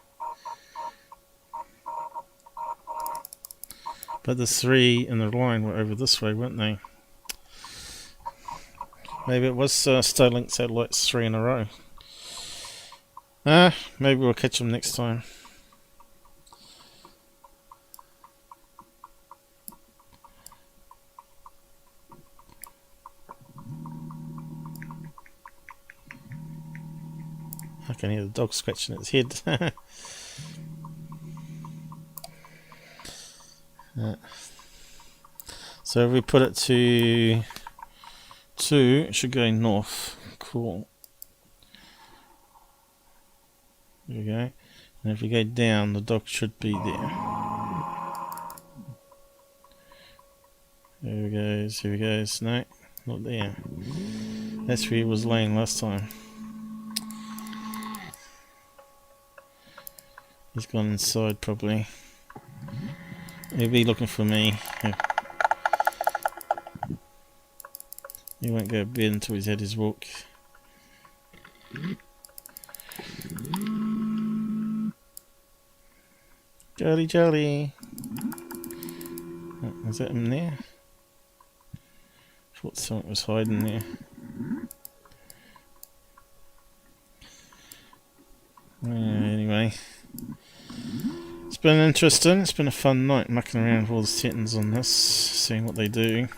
But the 3 in the line were over this way, weren't they? Maybe it was Starlink satellites 3 in a row. Maybe we'll catch them next time. I can hear the dog scratching its head. So if we put it to 2, it should go north. Cool. There we go. And if we go down, the dog should be there. Here he goes, here he goes. No, not there. That's where he was laying last time. He's gone inside probably. He'll be looking for me. He won't go to bed until he's had his walk. Jolly jolly. Oh, is that him there? Thought something was hiding there. Anyway. It's been interesting. It's been a fun night mucking around with all the settings on this, seeing what they do.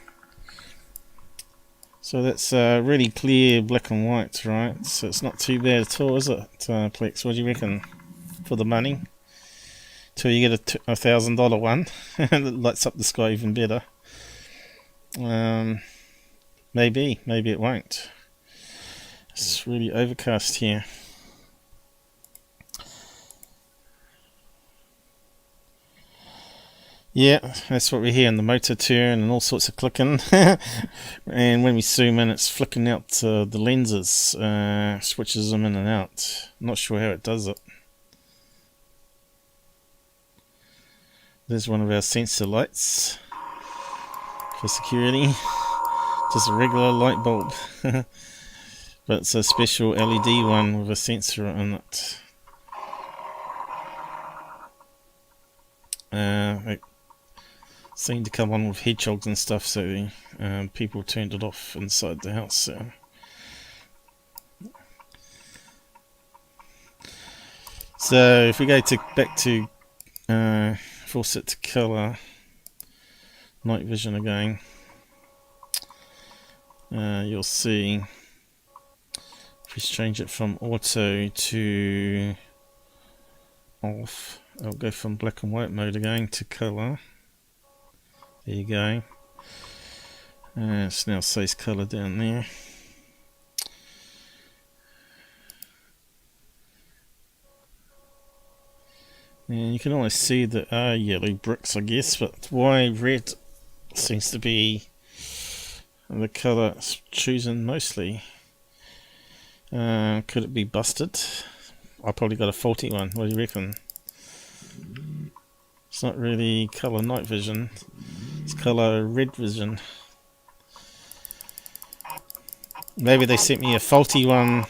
So that's really clear black and white, right? So it's not too bad at all, is it, Plex? What do you reckon for the money? Till you get a $1,000 one that lights up the sky even better. Maybe it won't. It's really overcast here. Yeah, that's what we hear in the motor turn and all sorts of clicking. And when we zoom in, it's flicking out the lenses, switches them in and out. Not sure how it does it. There's one of our sensor lights for security. Just a regular light bulb. But it's a special LED one with a sensor in it. It seemed to come on with hedgehogs and stuff, so people turned it off inside the house. So if we go back to force it to colour, night vision again, you'll see if we change it from auto to off, I'll go from black and white mode again to colour. There you go. It now says colour down there. And you can always see that are yellow bricks, I guess, but why red seems to be the colour chosen mostly. Could it be busted? I probably got a faulty one. What do you reckon? It's not really colour night vision. It's colour red vision. Maybe they sent me a faulty one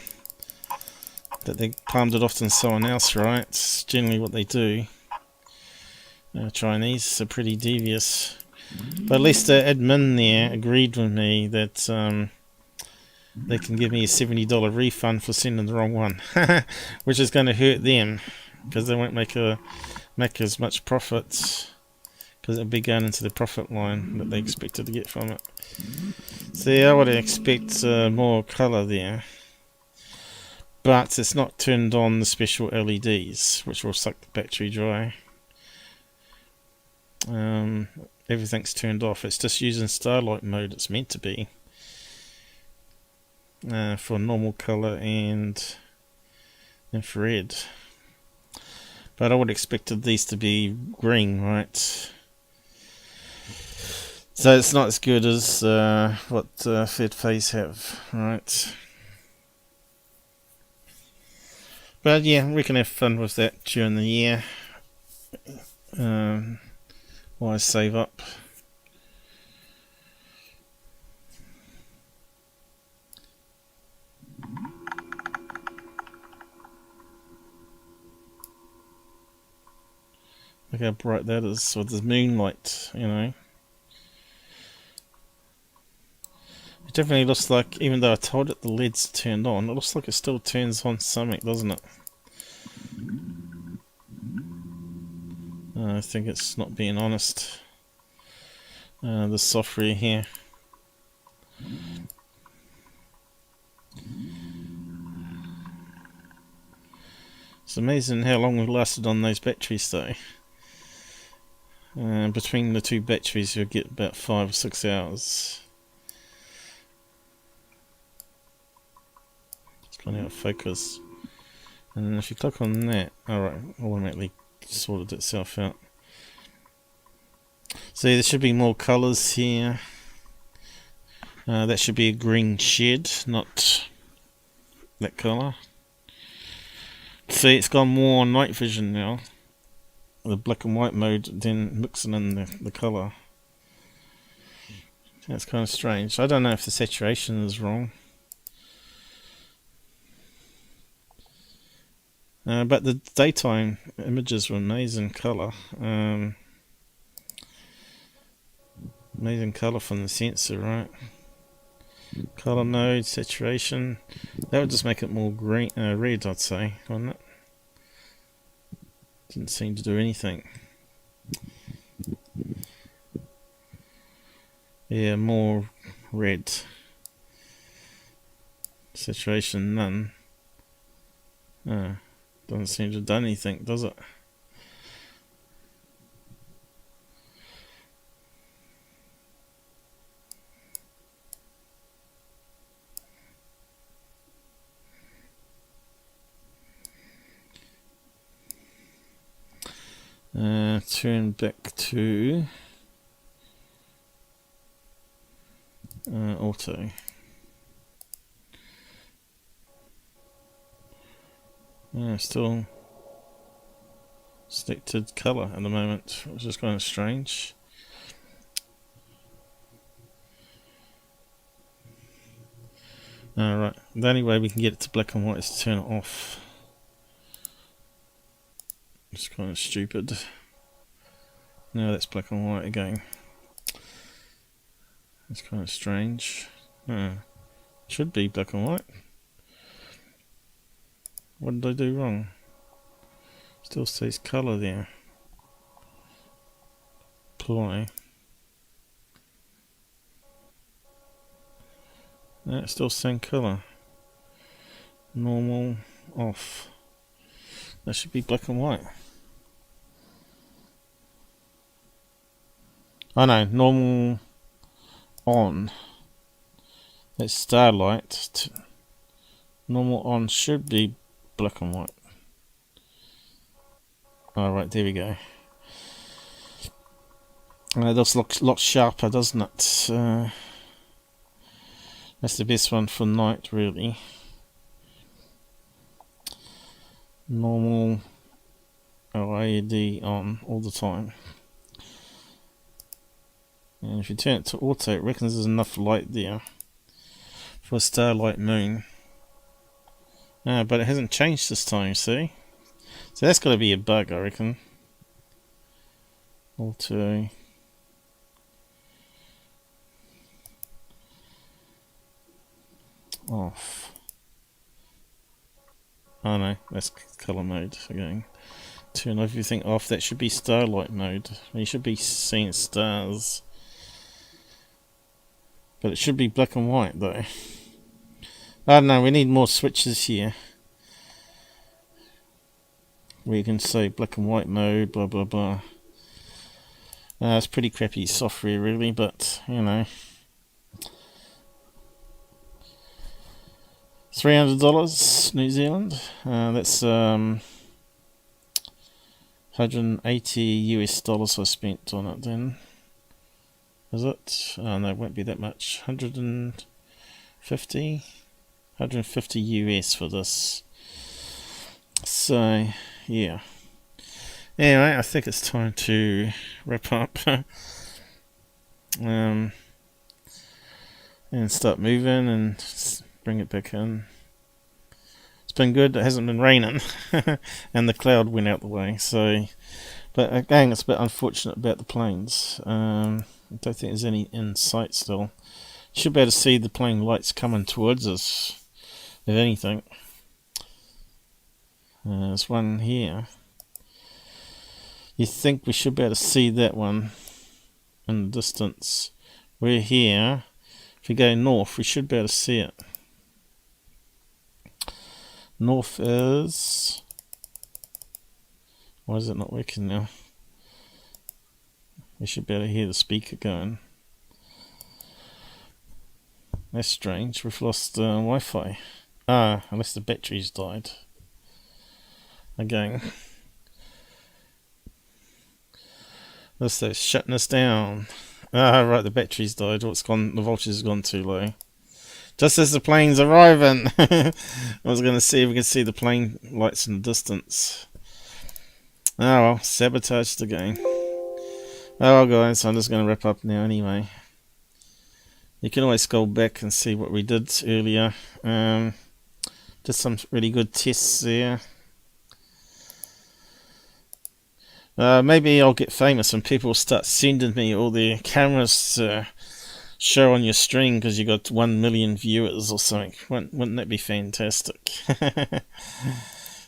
that they palmed it off to someone else, right? It's generally what they do. Chinese are pretty devious. But at least the admin there agreed with me that they can give me a $70 refund for sending the wrong one, which is going to hurt them because they won't make as much profit, because it'll be going into the profit line that they expected to get from it. So yeah, I would expect more colour there, but it's not turned on the special LEDs, which will suck the battery dry. Everything's turned off. It's just using starlight mode. It's meant to be for normal colour and infrared. But I would have expected these to be green, right? So it's not as good as what Fed Phase have, right? But yeah, we can have fun with that during the year. While I save up. Look how bright that is with the moonlight, you know. It definitely looks like, even though I told it the LED's turned on, it looks like it still turns on something, doesn't it? I think it's not being honest. The software here. It's amazing how long we've lasted on those batteries though. Between the two batteries you'll get about 5 or 6 hours. It's gone out of focus. And then if you click on that, alright, automatically sorted itself out. So there should be more colours here. That should be a green shed, not that colour. See, it's got more night vision now. The black and white mode, then mixing in the colour. That's kind of strange. I don't know if the saturation is wrong. But the daytime images were amazing colour. Amazing colour from the sensor, right? Colour node, saturation. That would just make it more green, red, I'd say, wouldn't it? Didn't seem to do anything. Yeah, more red. Saturation, none. Doesn't seem to have done anything, does it? Turn back to auto. Still selected colour at the moment, which is kind of strange. Alright, the only way we can get it to black and white is to turn it off. It's kind of stupid. Now that's black and white again. It's kind of strange. Should be black and white. What did I do wrong? Still says colour there. Apply. No, it's still saying colour. Normal, off. That should be black and white. Oh no, normal, on. That's starlight. Normal on should be black and white. Alright, there we go. It does look a lot sharper, doesn't it? That's the best one for night, really. Normal LED on all the time. And if you turn it to auto, it reckons there's enough light there for a starlight moon. But it hasn't changed this time, see? So that's got to be a bug, I reckon. Auto. Off. Oh no, that's colour mode again. Turn everything off. That should be starlight mode. You should be seeing stars. But it should be black and white though. Oh no, we need more switches here. Where you can say black and white mode, blah blah blah. It's pretty crappy software really, but you know. $300 New Zealand. That's 180 US dollars I spent on it then. Is it? Oh no, it won't be that much. 150 US for this. So yeah. Anyway, I think it's time to wrap up. And start moving and bring it back in. It's been good. It hasn't been raining, and the cloud went out the way. So, but again, it's a bit unfortunate about the planes. I don't think there's any in sight still. You should be able to see the plane lights coming towards us, if anything. There's one here. You think we should be able to see that one in the distance? We're here. If we go north, we should be able to see it. North is... Why is it not working now? We should be able to hear the speaker going. That's strange. We've lost Wi-Fi. Unless the batteries died. Again. Unless they're shutting us down. Right, the battery's died. What's gone? The voltage has gone too low. Just as the plane's arriving. I was going to see if we could see the plane lights in the distance. Oh well, sabotaged again. Oh well guys, I'm just going to wrap up now anyway. You can always go back and see what we did earlier. Did some really good tests there. Maybe I'll get famous and people will start sending me all their cameras to show on your stream because you got 1 million viewers or something. Wouldn't that be fantastic?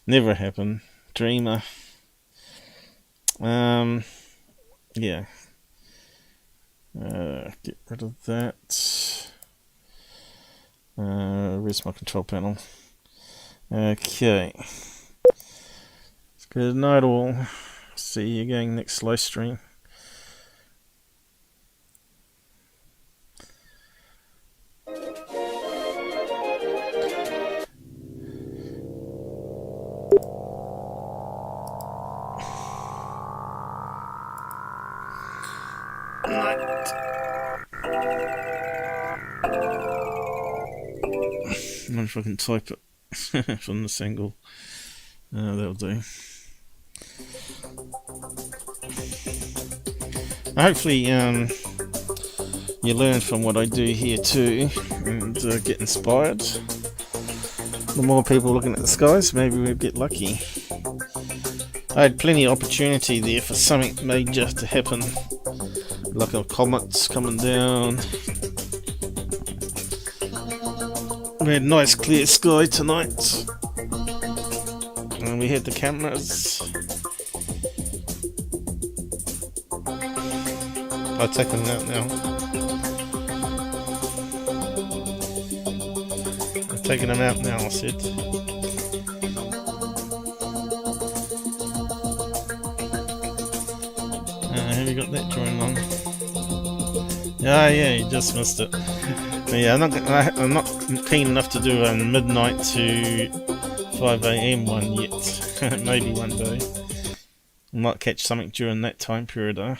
Never happen. Dreamer. Yeah. Get rid of that. Where's my control panel? Okay. Good night all. See you again next live stream. I wonder if I can type it from this angle. That'll do. Hopefully you learn from what I do here too and get inspired. The more people looking at the skies, maybe we'll get lucky. I had plenty of opportunity there for something major to happen, like a comet's coming down. We had nice clear sky tonight, and we had the cameras. I'll take them out now. I'm taking them out now, I said. Have you got that drawing on? Yeah, you just missed it. But yeah, I'm not keen enough to do a midnight to 5 AM one yet. Maybe one day. I might catch something during that time period though.